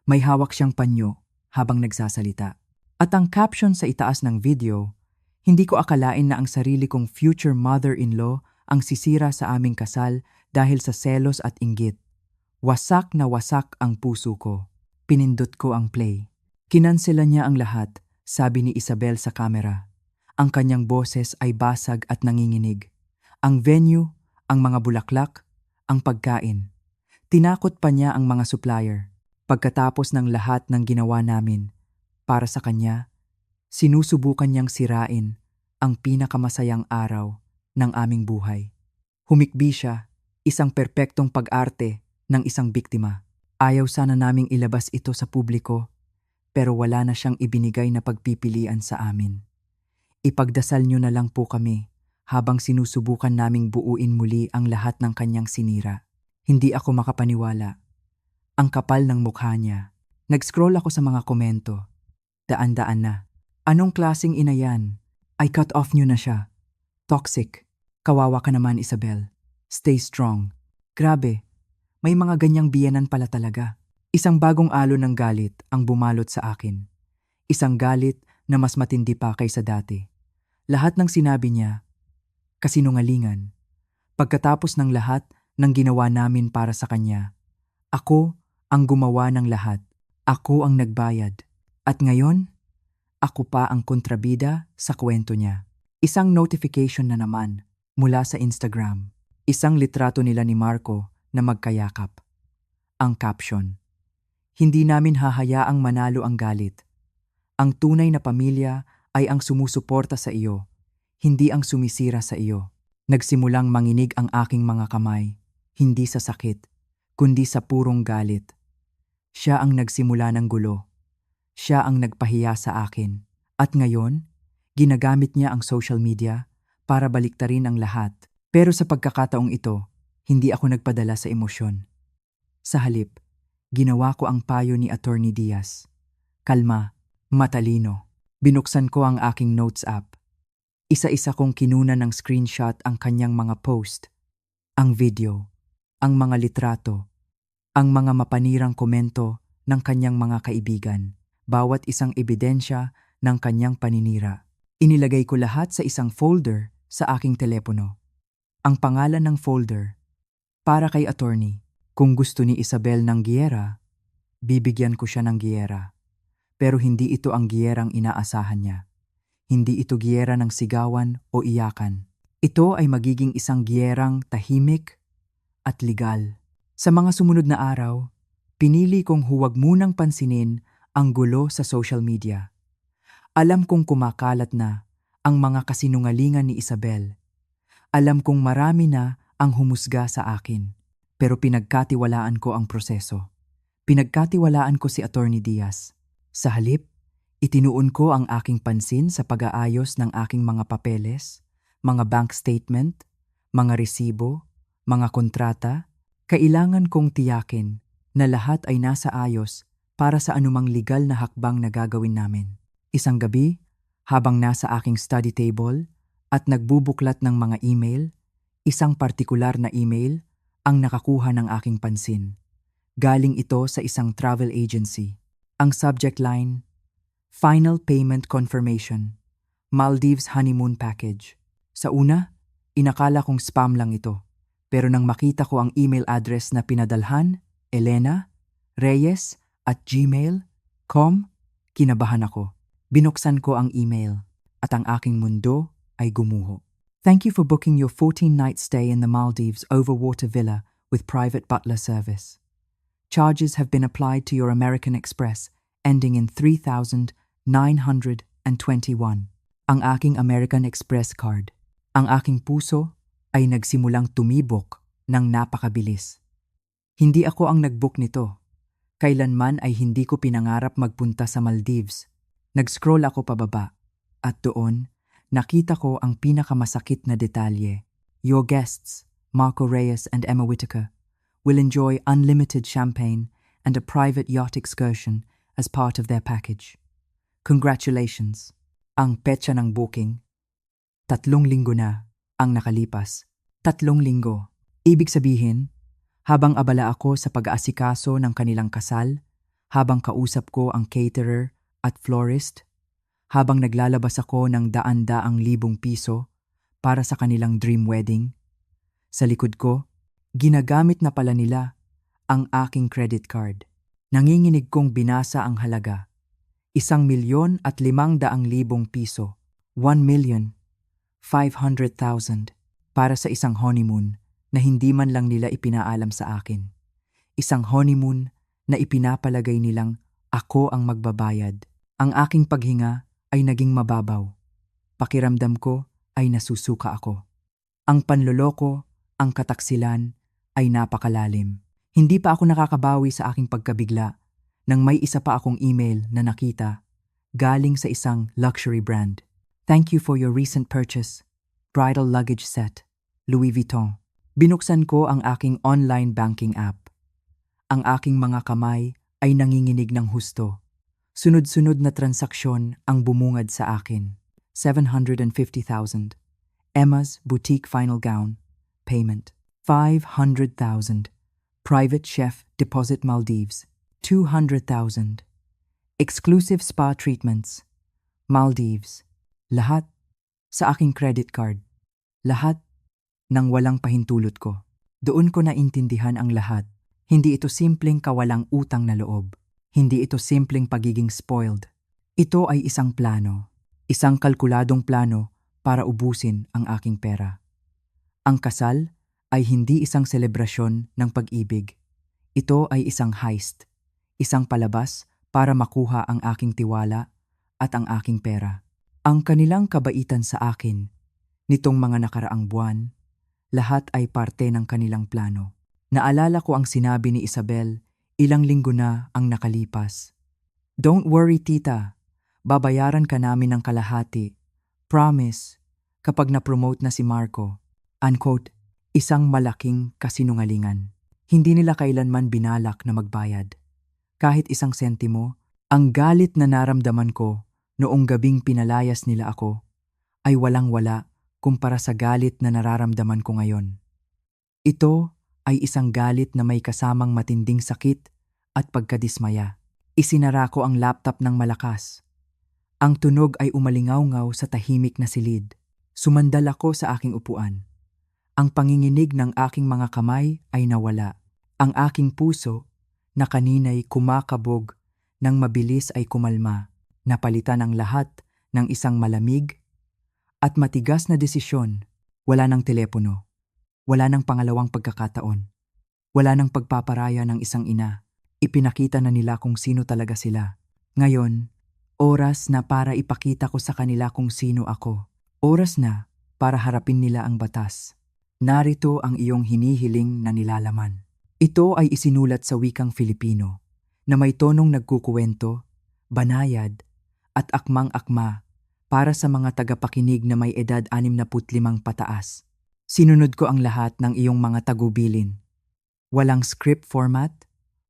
May hawak siyang panyo habang nagsasalita. At ang caption sa itaas ng video, hindi ko akalain na ang sarili kong future mother-in-law ang sisira sa aming kasal dahil sa selos at inggit. Wasak na wasak ang puso ko. Pinindot ko ang play. Kinansela niya ang lahat, sabi ni Isabel sa kamera. Ang kanyang boses ay basag at nanginginig. Ang venue, ang mga bulaklak, ang pagkain. Tinakot pa niya ang mga supplier. Pagkatapos ng lahat ng ginawa namin, para sa kanya, sinusubukan niyang sirain ang pinakamasayang araw ng aming buhay. Humikbi siya, isang perpektong pag-arte ng isang biktima. Ayaw sana naming ilabas ito sa publiko, pero wala na siyang ibinigay na pagpipilian sa amin. Ipagdasal niyo na lang po kami habang sinusubukan naming buuin muli ang lahat ng kanyang sinira. Hindi ako makapaniwala. Ang kapal ng mukha niya. Nag-scroll ako sa mga komento. Daan-daan na. Anong klaseng ina yan? I cut off niyo na siya. Toxic. Kawawa ka naman, Isabel. Stay strong. Grabe. May mga ganyang biyenan pala talaga. Isang bagong alon ng galit ang bumalot sa akin. Isang galit na mas matindi pa kaysa dati. Lahat ng sinabi niya, kasinungalingan. Pagkatapos ng lahat ng ginawa namin para sa kanya, ako ang gumawa ng lahat. Ako ang nagbayad. At ngayon, ako pa ang kontrabida sa kwento niya. Isang notification na naman mula sa Instagram. Isang litrato nila ni Marco na magkayakap. Ang caption, hindi namin hahayaang manalo ang galit. Ang tunay na pamilya ay ang sumusuporta sa iyo, hindi ang sumisira sa iyo. Nagsimulang manginig ang aking mga kamay, hindi sa sakit, kundi sa purong galit. Siya ang nagsimula ng gulo. Siya ang nagpahiya sa akin. At ngayon, ginagamit niya ang social media para baliktarin ang lahat. Pero sa pagkakataong ito, hindi ako nagpadala sa emosyon. Sa halip, ginawa ko ang payo ni Attorney Diaz. Kalma, matalino. Binuksan ko ang aking notes app. Isa-isa kong kinuna ng screenshot ang kanyang mga post, ang video, ang mga litrato, ang mga mapanirang komento ng kanyang mga kaibigan, bawat isang ebidensya ng kanyang paninira. Inilagay ko lahat sa isang folder sa aking telepono. Ang pangalan ng folder, para kay attorney. Kung gusto ni Isabel ng giyera, bibigyan ko siya ng giyera. Pero hindi ito ang giyerang inaasahan niya. Hindi ito giyera ng sigawan o iyakan. Ito ay magiging isang giyerang tahimik at legal. Sa mga sumunod na araw, pinili kong huwag munang pansinin ang gulo sa social media. Alam kong kumakalat na ang mga kasinungalingan ni Isabel. Alam kong marami na ang humusga sa akin. Pero pinagkatiwalaan ko ang proseso. Pinagkatiwalaan ko si Attorney Diaz. Sa halip, itinuon ko ang aking pansin sa pag-aayos ng aking mga papeles, mga bank statement, mga resibo, mga kontrata. Kailangan kong tiyakin na lahat ay nasa ayos para sa anumang legal na hakbang na gagawin namin. Isang gabi, habang nasa aking study table at nagbubuklat ng mga email, isang partikular na email ang nakakuha ng aking pansin. Galing ito sa isang travel agency. Ang subject line, Final Payment Confirmation, Maldives Honeymoon Package. Sa una, inakala kong spam lang ito. Pero nang makita ko ang email address na pinadalhan, Elena, reyes@gmail.com. Kinabahan ako. Binuksan ko ang email at ang aking mundo ay gumuho. Thank you for booking your 14-night stay in the Maldives overwater villa with private butler service. Charges have been applied to your American Express ending in 3,921. Ang aking American Express card. Ang aking puso ay nagsimulang tumibok ng napakabilis. Hindi ako ang nag-book nito. Kailanman ay hindi ko pinangarap magpunta sa Maldives. Nag-scroll ako pababa at doon nakita ko ang pinakamasakit na detalye. Your guests, Marco Reyes and Emma Whitaker, will enjoy unlimited champagne and a private yacht excursion as part of their package. Congratulations! Ang petsa ng booking, 3 linggo na ang nakalipas. 3 linggo. Ibig sabihin, habang abala ako sa pag-aasikaso ng kanilang kasal, habang kausap ko ang caterer at florist, habang naglalabas ako ng daan-daang libong piso para sa kanilang dream wedding, sa likod ko, ginagamit na pala nila ang aking credit card. Nanginginig kong binasa ang halaga. 1,500,000 piso. 1,500,000 para sa isang honeymoon na hindi man lang nila ipinaalam sa akin. Isang honeymoon na ipinapalagay nilang ako ang magbabayad. Ang aking paghinga ay naging mababaw. Pakiramdam ko ay nasusuka ako. Ang panloloko, ang kataksilan ay napakalalim. Hindi pa ako nakakabawi sa aking pagkabigla nang may isa pa akong email na nakita galing sa isang luxury brand. Thank you for your recent purchase. Bridal luggage set. Louis Vuitton. Binuksan ko ang aking online banking app. Ang aking mga kamay ay nanginginig ng husto. Sunod-sunod na transaksyon ang bumungad sa akin. 750,000. Emma's boutique final gown. Payment. 500,000. Private chef deposit Maldives. 200,000. Exclusive spa treatments. Maldives. Lahat sa aking credit card. Lahat nang walang pahintulot ko. Doon ko naintindihan ang lahat. Hindi ito simpleng kawalang utang na loob. Hindi ito simpleng pagiging spoiled. Ito ay isang plano. Isang kalkuladong plano para ubusin ang aking pera. Ang kasal ay hindi isang selebrasyon ng pag-ibig. Ito ay isang heist. Isang palabas para makuha ang aking tiwala at ang aking pera. Ang kanilang kabaitan sa akin, nitong mga nakaraang buwan, lahat ay parte ng kanilang plano. Naalala ko ang sinabi ni Isabel, ilang linggo na ang nakalipas. Don't worry, tita. Babayaran ka namin ng kalahati. Promise, kapag na-promote na si Marco. Unquote, isang malaking kasinungalingan. Hindi nila kailanman binalak na magbayad. Kahit isang sentimo, ang galit na naramdaman ko noong gabing pinalayas nila ako ay walang-wala kumpara sa galit na nararamdaman ko ngayon. Ito ay isang galit na may kasamang matinding sakit at pagkadismaya. Isinara ko ang laptop ng malakas. Ang tunog ay umalingaw-ngaw sa tahimik na silid. Sumandal ako sa aking upuan. Ang panginginig ng aking mga kamay ay nawala. Ang aking puso, na kanina'y kumakabog, nang mabilis ay kumalma. Napalitan ang lahat ng isang malamig at matigas na desisyon. Wala ng telepono. Wala ng pangalawang pagkakataon. Wala ng pagpaparaya ng isang ina. Ipinakita na nila kung sino talaga sila. Ngayon, oras na para ipakita ko sa kanila kung sino ako. Oras na para harapin nila ang batas. Narito ang iyong hinihiling na nilalaman. Ito ay isinulat sa wikang Filipino na may tonong nagkukuwento, banayad at akmang-akma para sa mga tagapakinig na may edad 65 pataas. Sinunod ko ang lahat ng iyong mga tagubilin. Walang script format,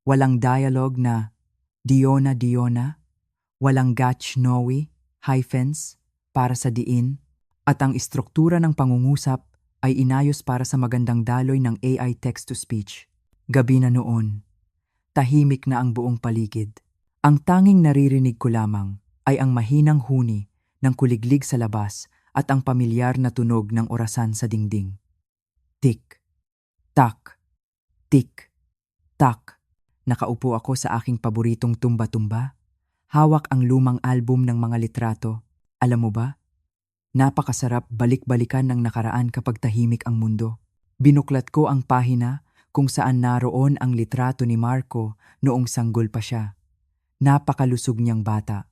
walang dialogue na Diona, walang Gach Noe, hyphens, para sa diin, at ang istruktura ng pangungusap ay inayos para sa magandang daloy ng AI text-to-speech. Gabi na noon. Tahimik na ang buong paligid. Ang tanging naririnig ko lamang ay ang mahinang huni ng kuliglig sa labas at ang pamilyar na tunog ng orasan sa dingding. Tik, tak, tik, tak. Nakaupo ako sa aking paboritong tumba-tumba. Hawak ang lumang album ng mga litrato. Alam mo ba? Napakasarap balik-balikan ng nakaraan kapag tahimik ang mundo. Binuklat ko ang pahina kung saan naroon ang litrato ni Marco noong sanggol pa siya. Napakalusog niyang bata.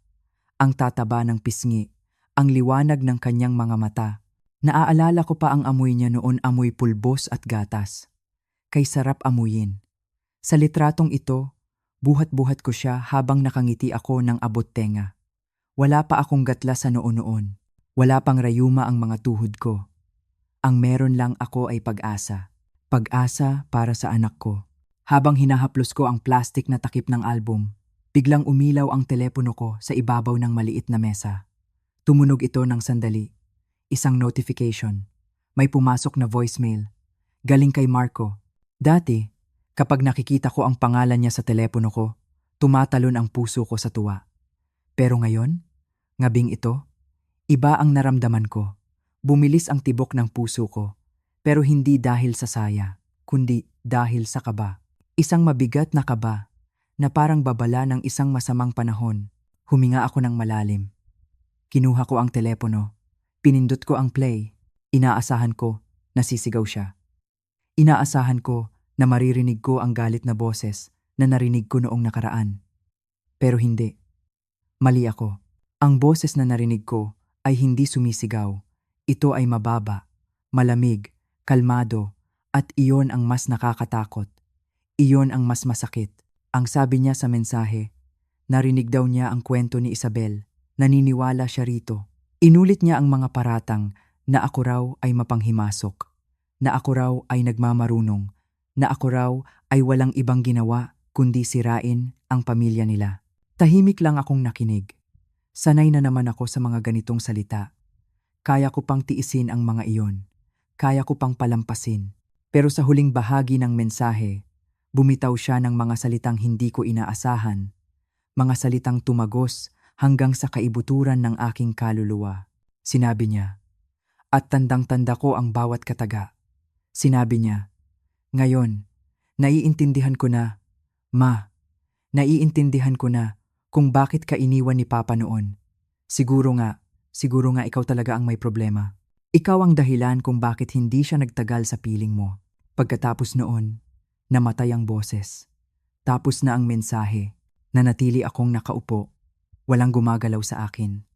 Ang tataba ng pisngi, ang liwanag ng kanyang mga mata. Naaalala ko pa ang amoy niya noon, amoy pulbos at gatas. Kay sarap amuyin. Sa litratong ito, buhat-buhat ko siya habang nakangiti ako ng abot tenga. Wala pa akong gatla sa noon-noon. Wala pang rayuma ang mga tuhod ko. Ang meron lang ako ay pag-asa. Pag-asa para sa anak ko. Habang hinahaplos ko ang plastik na takip ng album, biglang umilaw ang telepono ko sa ibabaw ng maliit na mesa. Tumunog ito ng sandali. Isang notification. May pumasok na voicemail. Galing kay Marco. Dati, kapag nakikita ko ang pangalan niya sa telepono ko, tumatalon ang puso ko sa tuwa. Pero ngayon, ngabing ito, iba ang naramdaman ko. Bumilis ang tibok ng puso ko. Pero hindi dahil sa saya, kundi dahil sa kaba. Isang mabigat na kaba na parang babala ng isang masamang panahon. Huminga ako ng malalim. Kinuha ko ang telepono. Pinindot ko ang play. Inaasahan ko na sisigaw siya. Inaasahan ko na maririnig ko ang galit na boses na narinig ko noong nakaraan. Pero hindi. Mali ako. Ang boses na narinig ko ay hindi sumisigaw. Ito ay mababa, malamig, kalmado, at iyon ang mas nakakatakot. Iyon ang mas masakit. Ang sabi niya sa mensahe, narinig daw niya ang kwento ni Isabel. Naniniwala siya rito. Inulit niya ang mga paratang na ako raw ay mapanghimasok, na ako raw ay nagmamarunong, na ako raw ay walang ibang ginawa kundi sirain ang pamilya nila. Tahimik lang akong nakinig. Sanay na naman ako sa mga ganitong salita. Kaya ko pang tiisin ang mga iyon. Kaya ko pang palampasin. Pero sa huling bahagi ng mensahe, bumitaw siya ng mga salitang hindi ko inaasahan. Mga salitang tumagos hanggang sa kaibuturan ng aking kaluluwa. Sinabi niya, at tandang-tanda ko ang bawat kataga. Sinabi niya, ngayon, naiintindihan ko na, Ma, naiintindihan ko na kung bakit ka iniwan ni Papa noon. Siguro nga ikaw talaga ang may problema. Ikaw ang dahilan kung bakit hindi siya nagtagal sa piling mo. Pagkatapos noon, namatay ang boses. Tapos na ang mensahe. Nanatili akong nakaupo. Walang gumagalaw sa akin.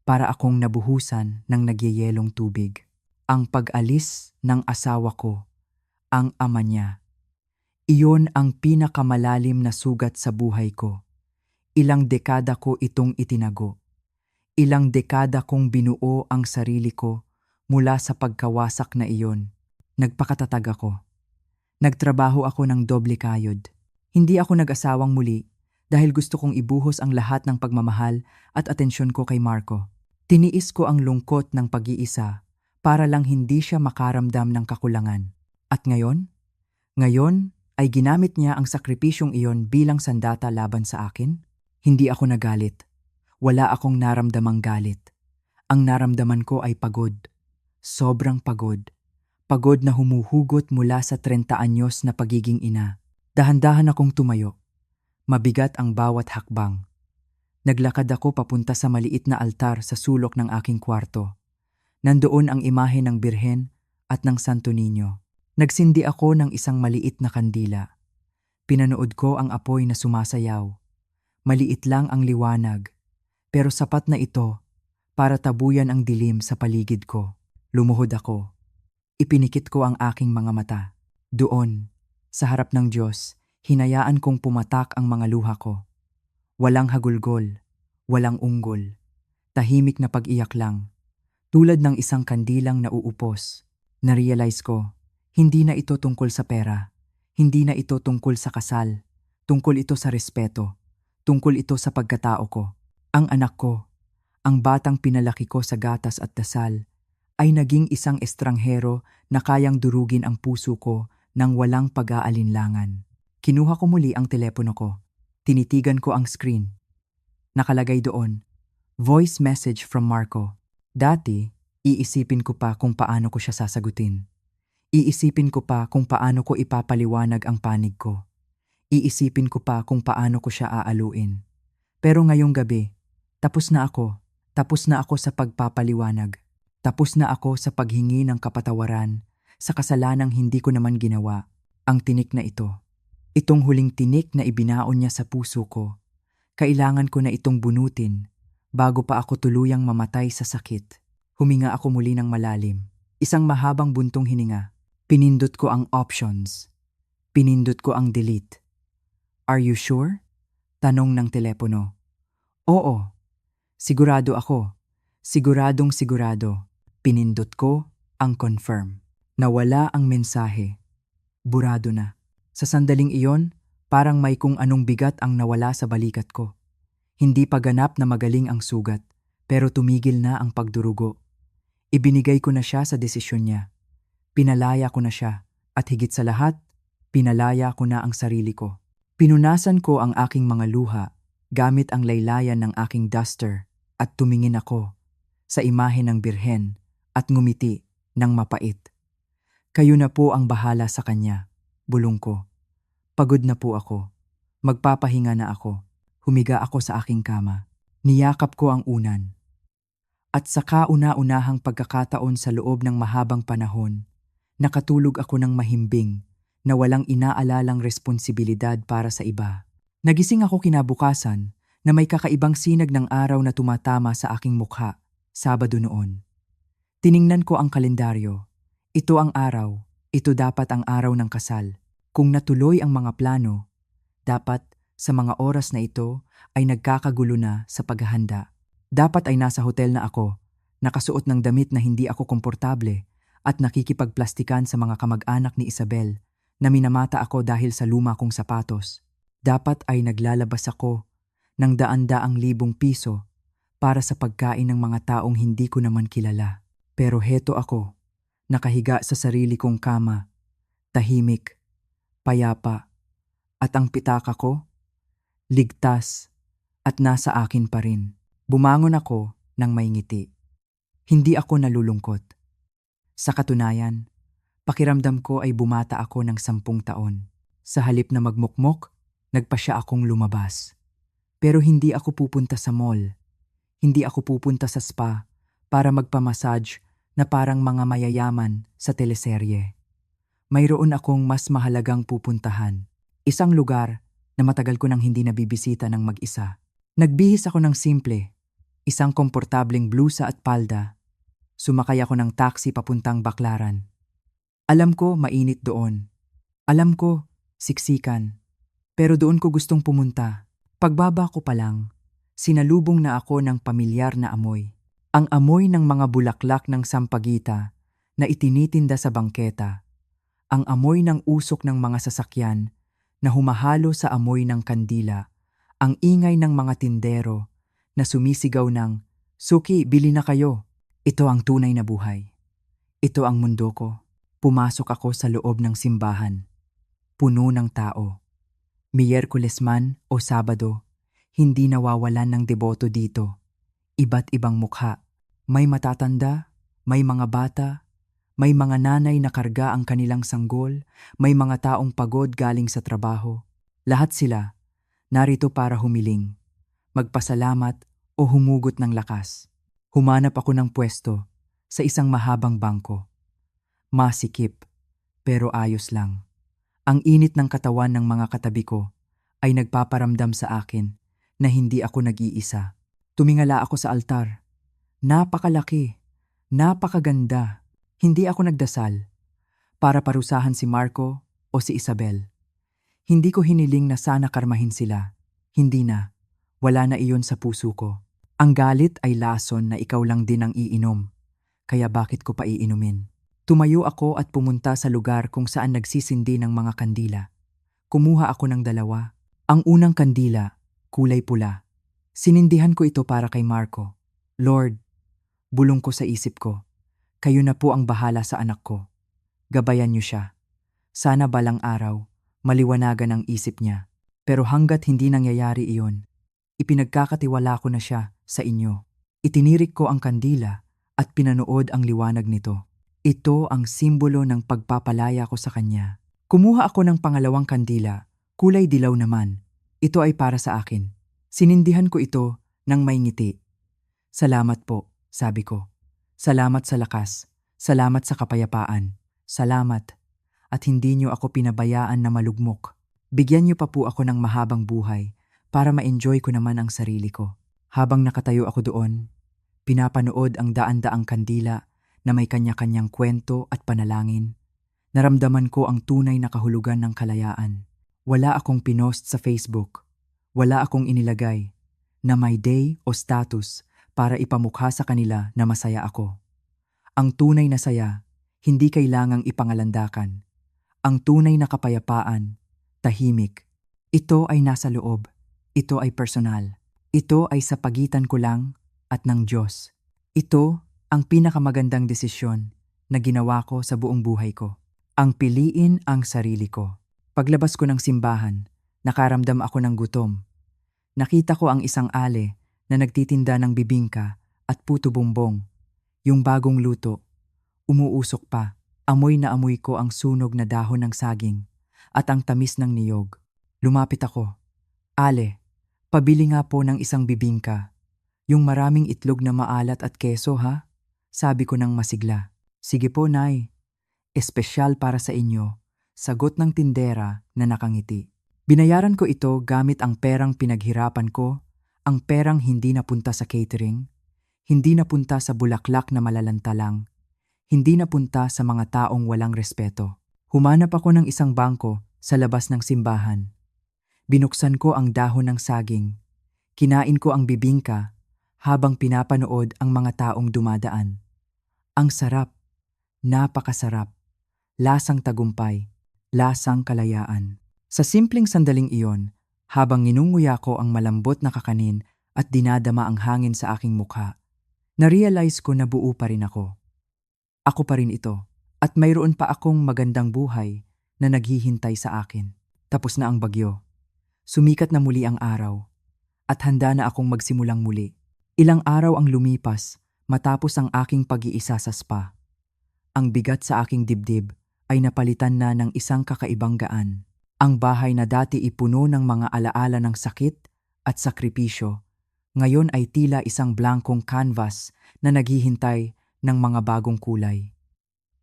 Para akong nabuhusan ng nagyayelong tubig. Ang pag-alis ng asawa ko, ang ama niya. Iyon ang pinakamalalim na sugat sa buhay ko. Ilang dekada ko itong itinago. Ilang dekada kong binuo ang sarili ko mula sa pagkawasak na iyon. Nagpakatatag ako. Nagtrabaho ako ng doble kayod. Hindi ako nag-asawang muli dahil gusto kong ibuhos ang lahat ng pagmamahal at atensyon ko kay Marco. Tiniis ko ang lungkot ng pag-iisa para lang hindi siya makaramdam ng kakulangan. At ngayon? Ngayon ay ginamit niya ang sakripisyong iyon bilang sandata laban sa akin? Hindi ako nagalit. Wala akong naramdamang galit. Ang naramdaman ko ay pagod. Sobrang pagod. Pagod na humuhugot mula sa 30 anyos na pagiging ina. Dahan-dahan akong tumayo. Mabigat ang bawat hakbang. Naglakad ako papunta sa maliit na altar sa sulok ng aking kwarto. Nandoon ang imahe ng Birhen at ng Santo Niño. Nagsindi ako ng isang maliit na kandila. Pinanood ko ang apoy na sumasayaw. Maliit lang ang liwanag, pero sapat na ito para tabuyan ang dilim sa paligid ko. Lumuhod ako. Ipinikit ko ang aking mga mata. Doon, sa harap ng Diyos, hinayaan kong pumatak ang mga luha ko. Walang hagulgol, walang unggol. Tahimik na pag-iyak lang. Tulad ng isang kandilang nauupos. Narealize ko, hindi na ito tungkol sa pera. Hindi na ito tungkol sa kasal. Tungkol ito sa respeto. Tungkol ito sa pagkatao ko. Ang anak ko, ang batang pinalaki ko sa gatas at dasal, ay naging isang estranghero na kayang durugin ang puso ko nang walang pag-aalinlangan. Kinuha ko muli ang telepono ko. Tinitigan ko ang screen. Nakalagay doon, voice message from Marco. Dati, iisipin ko pa kung paano ko siya sasagutin. Iisipin ko pa kung paano ko ipapaliwanag ang panig ko. Iisipin ko pa kung paano ko siya aaluin. Pero ngayong gabi, tapos na ako. Tapos na ako sa pagpapaliwanag. Tapos na ako sa paghingi ng kapatawaran sa kasalanang hindi ko naman ginawa. Ang tinik na ito. Itong huling tinik na ibinaon niya sa puso ko. Kailangan ko na itong bunutin bago pa ako tuluyang mamatay sa sakit. Huminga ako muli ng malalim. Isang mahabang buntong hininga. Pinindot ko ang options. Pinindot ko ang delete. Are you sure? Tanong ng telepono. Oo. Sigurado ako. Siguradong sigurado. Pinindot ko ang confirm. Nawala ang mensahe. Burado na. Sa sandaling iyon, parang may kung anong bigat ang nawala sa balikat ko. Hindi pa ganap na magaling ang sugat, pero tumigil na ang pagdurugo. Ibinigay ko na siya sa desisyon niya. Pinalaya ko na siya, at higit sa lahat, pinalaya ko na ang sarili ko. Pinunasan ko ang aking mga luha gamit ang laylayan ng aking duster at tumingin ako sa imahe ng birhen at ngumiti ng mapait. Kayo na po ang bahala sa kanya, bulong ko. Pagod na po ako. Magpapahinga na ako. Humiga ako sa aking kama. Niyakap ko ang unan. At sa kauna-unahang pagkakataon sa loob ng mahabang panahon, nakatulog ako ng mahimbing na walang inaalalang responsibilidad para sa iba. Nagising ako kinabukasan na may kakaibang sinag ng araw na tumatama sa aking mukha, Sabado noon. Tiningnan ko ang kalendaryo. Ito ang araw, ito dapat ang araw ng kasal. Kung natuloy ang mga plano, dapat sa mga oras na ito ay nagkakagulo na sa paghahanda. Dapat ay nasa hotel na ako, nakasuot ng damit na hindi ako komportable at nakikipagplastikan sa mga kamag-anak ni Isabel na minamata ako dahil sa luma kong sapatos. Dapat ay naglalabas ako ng daan-daang libong piso para sa pagkain ng mga taong hindi ko naman kilala. Pero heto ako, nakahiga sa sarili kong kama, tahimik, payapa, at ang pitaka ko, ligtas at nasa akin pa rin. Bumangon ako ng may ngiti. Hindi ako nalulungkot. Sa katunayan, pakiramdam ko ay bumata ako ng 10 taon. Sa halip na magmukmok, nagpasya akong lumabas. Pero hindi ako pupunta sa mall. Hindi ako pupunta sa spa para magpamassage na parang mga mayayaman sa teleserye. Mayroon akong mas mahalagang pupuntahan. Isang lugar na matagal ko nang hindi nabibisita ng mag-isa. Nagbihis ako ng simple, isang komportableng blusa at palda. Sumakay ako ng taxi papuntang Baclaran. Alam ko mainit doon. Alam ko siksikan. Pero doon ko gustong pumunta. Pagbaba ko pa lang, sinalubong na ako ng pamilyar na amoy. Ang amoy ng mga bulaklak ng sampagita na itinitinda sa bangketa. Ang amoy ng usok ng mga sasakyan na humahalo sa amoy ng kandila. Ang ingay ng mga tindero na sumisigaw ng, "Suki, bili na kayo." Ito ang tunay na buhay. Ito ang mundo ko. Pumasok ako sa loob ng simbahan. Puno ng tao. Miyerkules man o Sabado, hindi nawawalan ng deboto dito. Iba't ibang mukha. May matatanda, may mga bata, may mga nanay na karga ang kanilang sanggol, may mga taong pagod galing sa trabaho. Lahat sila narito para humiling, magpasalamat o humugot ng lakas. Humanap ako ng pwesto sa isang mahabang bangko. Masikip, pero ayos lang. Ang init ng katawan ng mga katabi ko ay nagpaparamdam sa akin na hindi ako nag-iisa. Tumingala ako sa altar. Napakalaki, napakaganda. Hindi ako nagdasal para parusahan si Marco o si Isabel. Hindi ko hiniling na sana karmahin sila. Hindi na. Wala na iyon sa puso ko. Ang galit ay lason na ikaw lang din ang iinom. Kaya bakit ko pa iinumin? Tumayo ako at pumunta sa lugar kung saan nagsisindi ng mga kandila. Kumuha ako ng 2. Ang unang kandila, kulay pula. Sinindihan ko ito para kay Marco. Lord, bulong ko sa isip ko, kayo na po ang bahala sa anak ko. Gabayan niyo siya. Sana balang araw, maliwanagan ang isip niya. Pero hanggat hindi nangyayari iyon, ipinagkakatiwala ko na siya sa inyo. Itinirik ko ang kandila at pinanood ang liwanag nito. Ito ang simbolo ng pagpapalaya ko sa kanya. Kumuha ako ng pangalawang kandila, Kulay dilaw naman. Ito ay para sa akin. Sinindihan ko ito nang may ngiti. Salamat po, sabi ko. Salamat sa lakas. Salamat sa kapayapaan. Salamat. At hindi niyo ako pinabayaan na malugmok. Bigyan niyo pa po ako ng mahabang buhay para ma-enjoy ko naman ang sarili ko. Habang nakatayo ako doon, pinapanood ang daan-daang kandila na may kanya-kanyang kwento at panalangin. Naramdaman ko ang tunay na kahulugan ng kalayaan. Wala akong pinost sa Facebook. Wala akong inilagay na may day o status para ipamukha sa kanila na masaya ako. Ang tunay na saya, hindi kailangang ipangalandakan. Ang tunay na kapayapaan, tahimik. Ito ay nasa loob. Ito ay personal. Ito ay sa pagitan ko lang at ng Diyos. Ito ang pinakamagandang desisyon na ginawa ko sa buong buhay ko. Ang piliin ang sarili ko. Paglabas ko ng simbahan, nakaramdam ako ng gutom. Nakita ko ang isang ale na nagtitinda ng bibingka at puto bumbong. Yung bagong luto. Umuusok pa. Amoy na amoy ko ang sunog na dahon ng saging at ang tamis ng niyog. Lumapit ako. Ale, pabili nga po ng isang bibingka. Yung maraming itlog na maalat at keso ha? Sabi ko ng masigla. Sige po, Nay. Espesyal para sa inyo. Sagot ng tindera na nakangiti. Binayaran ko ito gamit ang perang pinaghirapan ko, ang perang hindi napunta sa catering, hindi napunta sa bulaklak na malalanta lang, hindi napunta sa mga taong walang respeto. Humanap ako ng isang bangko sa labas ng simbahan. Binuksan ko ang dahon ng saging. Kinain ko ang bibingka habang pinapanood ang mga taong dumadaan. Ang sarap, napakasarap, lasang tagumpay, lasang kalayaan. Sa simpleng sandaling iyon, habang ninunguya ko ang malambot na kakanin at dinadama ang hangin sa aking mukha, na-realize ko na buo pa rin ako. Ako pa rin ito, at mayroon pa akong magandang buhay na naghihintay sa akin. Tapos na ang bagyo. Sumikat na muli ang araw, at handa na akong magsimulang muli. Ilang araw ang lumipas matapos ang aking pag-iisa sa spa. Ang bigat sa aking dibdib ay napalitan na ng isang kakaibang gaan. Ang bahay na dati ipuno ng mga alaala ng sakit at sakripisyo, ngayon ay tila isang blankong canvas na naghihintay ng mga bagong kulay.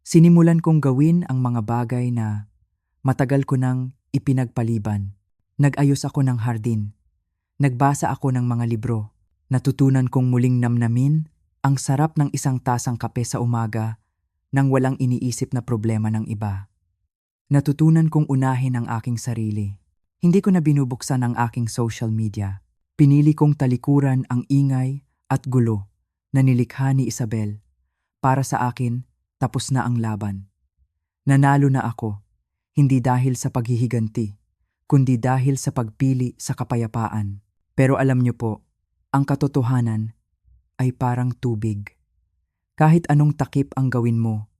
Sinimulan kong gawin ang mga bagay na matagal ko nang ipinagpaliban. Nag-ayos ako ng hardin. Nagbasa ako ng mga libro. Natutunan kong muling namnamin ang sarap ng isang tasang kape sa umaga nang walang iniisip na problema ng iba. Natutunan kong unahin ang aking sarili. Hindi ko na binubuksan ang aking social media. Pinili kong talikuran ang ingay at gulo na nilikha ni Isabel. Para sa akin, tapos na ang laban. Nanalo na ako, hindi dahil sa paghihiganti, kundi dahil sa pagpili sa kapayapaan. Pero alam niyo po, ang katotohanan ay parang tubig. Kahit anong takip ang gawin mo,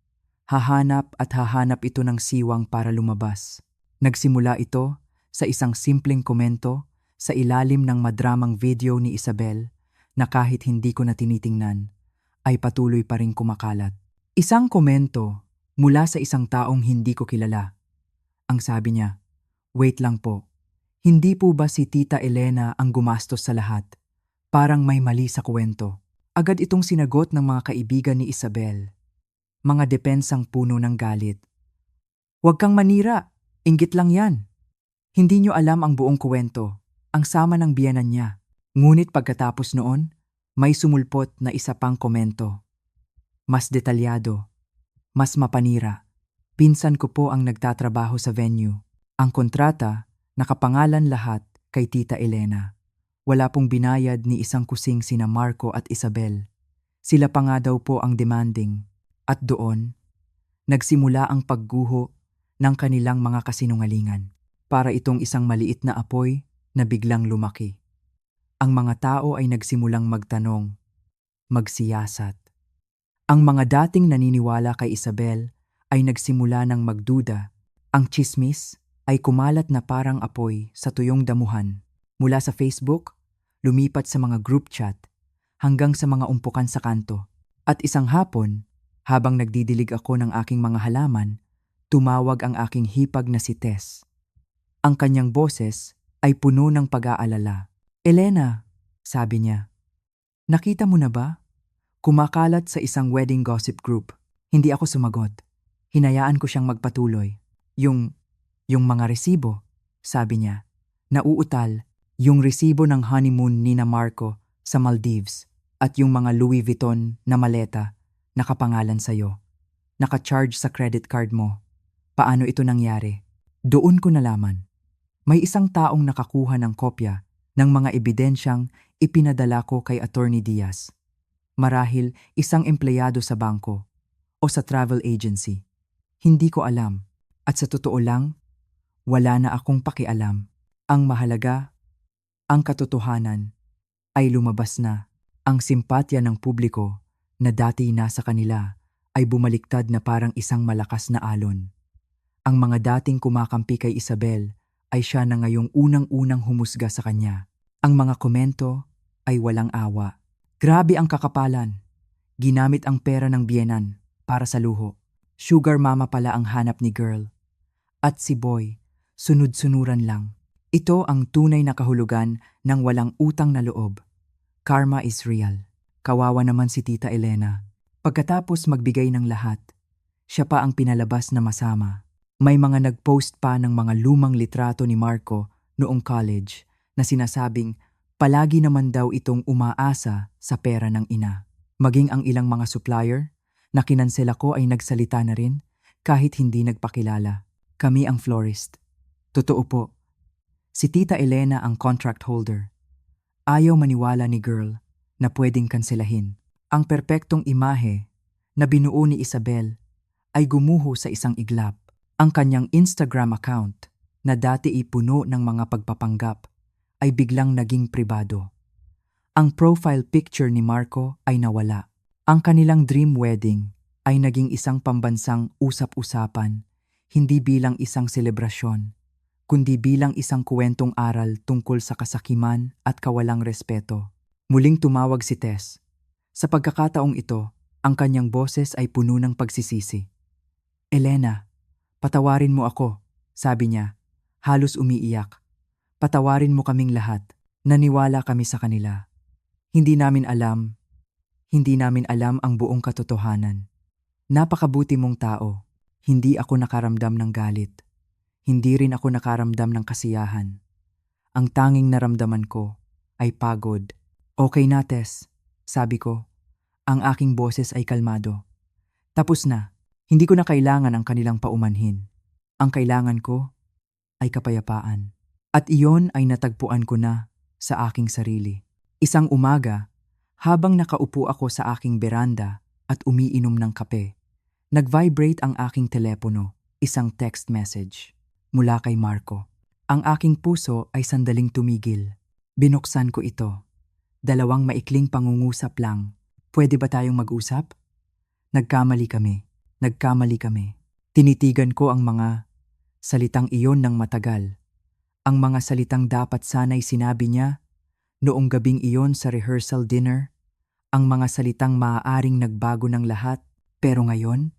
hahanap at hahanap ito ng siwang para lumabas. Nagsimula ito sa isang simpleng komento sa ilalim ng madramang video ni Isabel na kahit hindi ko na tinitingnan, ay patuloy pa ring kumakalat. Isang komento mula sa isang taong hindi ko kilala. Ang sabi niya, "Wait lang po, hindi po ba si Tita Elena ang gumastos sa lahat? Parang may mali sa kwento." Agad itong sinagot ng mga kaibigan ni Isabel. Mga depensang puno ng galit. "Huwag kang manira, inggit lang yan. Hindi nyo alam ang buong kwento, ang sama ng biyenan niya." Ngunit pagkatapos noon, may sumulpot na isa pang komento. Mas detalyado, mas mapanira. "Pinsan ko po ang nagtatrabaho sa venue. Ang kontrata, nakapangalan lahat kay Tita Elena. Wala pong binayad ni isang kusing sina Marco at Isabel. Sila pa nga daw po ang demanding." At doon, nagsimula ang pagguho ng kanilang mga kasinungalingan. Para itong isang maliit na apoy na biglang lumaki. Ang mga tao ay nagsimulang magtanong, magsiyasat. Ang mga dating naniniwala kay Isabel ay nagsimula ng magduda. Ang tsismis ay kumalat na parang apoy sa tuyong damuhan. Mula sa Facebook, lumipat sa mga group chat, hanggang sa mga umpukan sa kanto. At isang hapon, habang nagdidilig ako ng aking mga halaman, tumawag ang aking hipag na si Tess. Ang kanyang boses ay puno ng pag-aalala. Elena, sabi niya, nakita mo na ba? Kumakalat sa isang wedding gossip group. Hindi ako sumagot. Hinayaan ko siyang magpatuloy. Yung mga resibo, sabi niya. Nauutal, yung resibo ng honeymoon ni na Marco sa Maldives at yung mga Louis Vuitton na maleta nakapangalan sa'yo. Naka-charge sa credit card mo. Paano ito nangyari? Doon ko nalaman. May isang taong nakakuha ng kopya ng mga ebidensyang ipinadala ko kay Attorney Diaz. Marahil isang empleyado sa bangko o sa travel agency. Hindi ko alam. At sa totoo lang, wala na akong pakialam. Ang mahalaga, ang katotohanan, ay lumabas na. Ang simpatya ng publiko na dati nasa kanila ay bumaliktad na parang isang malakas na alon. Ang mga dating kumakampi kay Isabel ay siya na ngayong unang-unang humusga sa kanya. Ang mga komento ay walang awa. Grabe ang kakapalan. Ginamit ang pera ng biyenan para sa luho. Sugar mama pala ang hanap ni girl. At si boy, sunod-sunuran lang. Ito ang tunay na kahulugan ng walang utang na loob. Karma is real. Kawawa naman si Tita Elena. Pagkatapos magbigay ng lahat, siya pa ang pinalabas na masama. May mga nag-post pa ng mga lumang litrato ni Marco noong college na sinasabing palagi naman daw itong umaasa sa pera ng ina. Maging ang ilang mga supplier na kinansela ko ay nagsalita na rin kahit hindi nagpakilala. Kami ang florist. Totoo po. Si Tita Elena ang contract holder. Ayaw maniwala ni girl na pwedeng kanselahin. Ang perpektong imahe na binuo ni Isabel ay gumuho sa isang iglap. Ang kanyang Instagram account na dati ipuno ng mga pagpapanggap ay biglang naging pribado. Ang profile picture ni Marco ay nawala. Ang kanilang dream wedding ay naging isang pambansang usap-usapan, hindi bilang isang selebrasyon, kundi bilang isang kwentong aral tungkol sa kasakiman at kawalang respeto. Muling tumawag si Tess. Sa pagkakataong ito, ang kanyang boses ay puno ng pagsisisi. Elena, patawarin mo ako, sabi niya, halos umiiyak. Patawarin mo kaming lahat. Naniwala kami sa kanila. Hindi namin alam ang buong katotohanan. Napakabuti mong tao. Hindi ako nakaramdam ng galit. Hindi rin ako nakaramdam ng kasiyahan. Ang tanging naramdaman ko ay pagod. Okay na, Tess, sabi ko. Ang aking boses ay kalmado. Tapos na. Hindi ko na kailangan ang kanilang paumanhin. Ang kailangan ko ay kapayapaan. At iyon ay natagpuan ko na sa aking sarili. Isang umaga, habang nakaupo ako sa aking beranda at umiinom ng kape, nag-vibrate ang aking telepono, isang text message mula kay Marco. Ang aking puso ay sandaling tumigil. Binuksan ko ito. 2 maikling pangungusap lang. Pwede ba tayong mag-usap? Nagkamali kami. Tinitigan ko ang mga salitang iyon ng matagal. Ang mga salitang dapat sana'y sinabi niya noong gabing iyon sa rehearsal dinner. Ang mga salitang maaaring nagbago ng lahat, pero ngayon,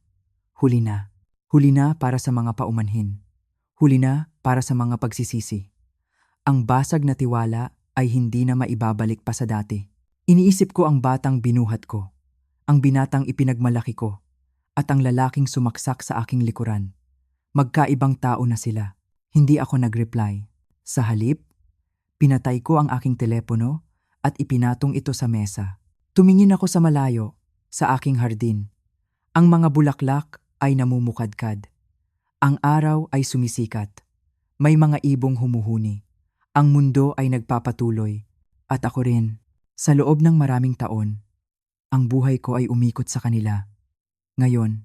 huli na. Huli na para sa mga paumanhin. Huli na para sa mga pagsisisi. Ang basag na tiwala ay hindi na maibabalik pa sa dati. Iniisip ko ang batang binuhat ko, ang binatang ipinagmalaki ko, at ang lalaking sumaksak sa aking likuran. Magkaibang tao na sila. Hindi ako nag-reply. Sa halip, pinatay ko ang aking telepono at ipinatong ito sa mesa. Tumingin ako sa malayo, sa aking hardin. Ang mga bulaklak ay namumukadkad. Ang araw ay sumisikat. May mga ibong humuhuni. Ang mundo ay nagpapatuloy. At ako rin. Sa loob ng maraming taon, ang buhay ko ay umikot sa kanila. Ngayon,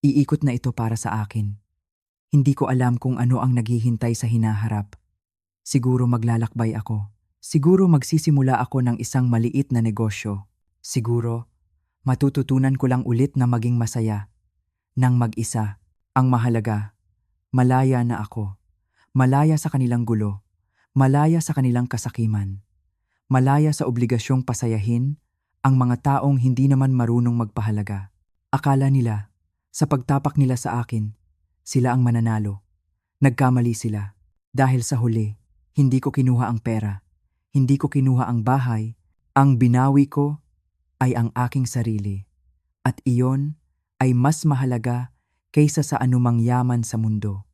iikot na ito para sa akin. Hindi ko alam kung ano ang naghihintay sa hinaharap. Siguro maglalakbay ako. Siguro magsisimula ako ng isang maliit na negosyo. Siguro, matututunan ko lang ulit na maging masaya. Nang mag-isa, ang mahalaga, malaya na ako. Malaya sa kanilang gulo. Malaya sa kanilang kasakiman. Malaya sa obligasyong pasayahin ang mga taong hindi naman marunong magpahalaga. Akala nila, sa pagtapak nila sa akin, sila ang mananalo. Nagkamali sila. Dahil sa huli, hindi ko kinuha ang pera, hindi ko kinuha ang bahay, ang binawi ko ay ang aking sarili. At iyon ay mas mahalaga kaysa sa anumang yaman sa mundo.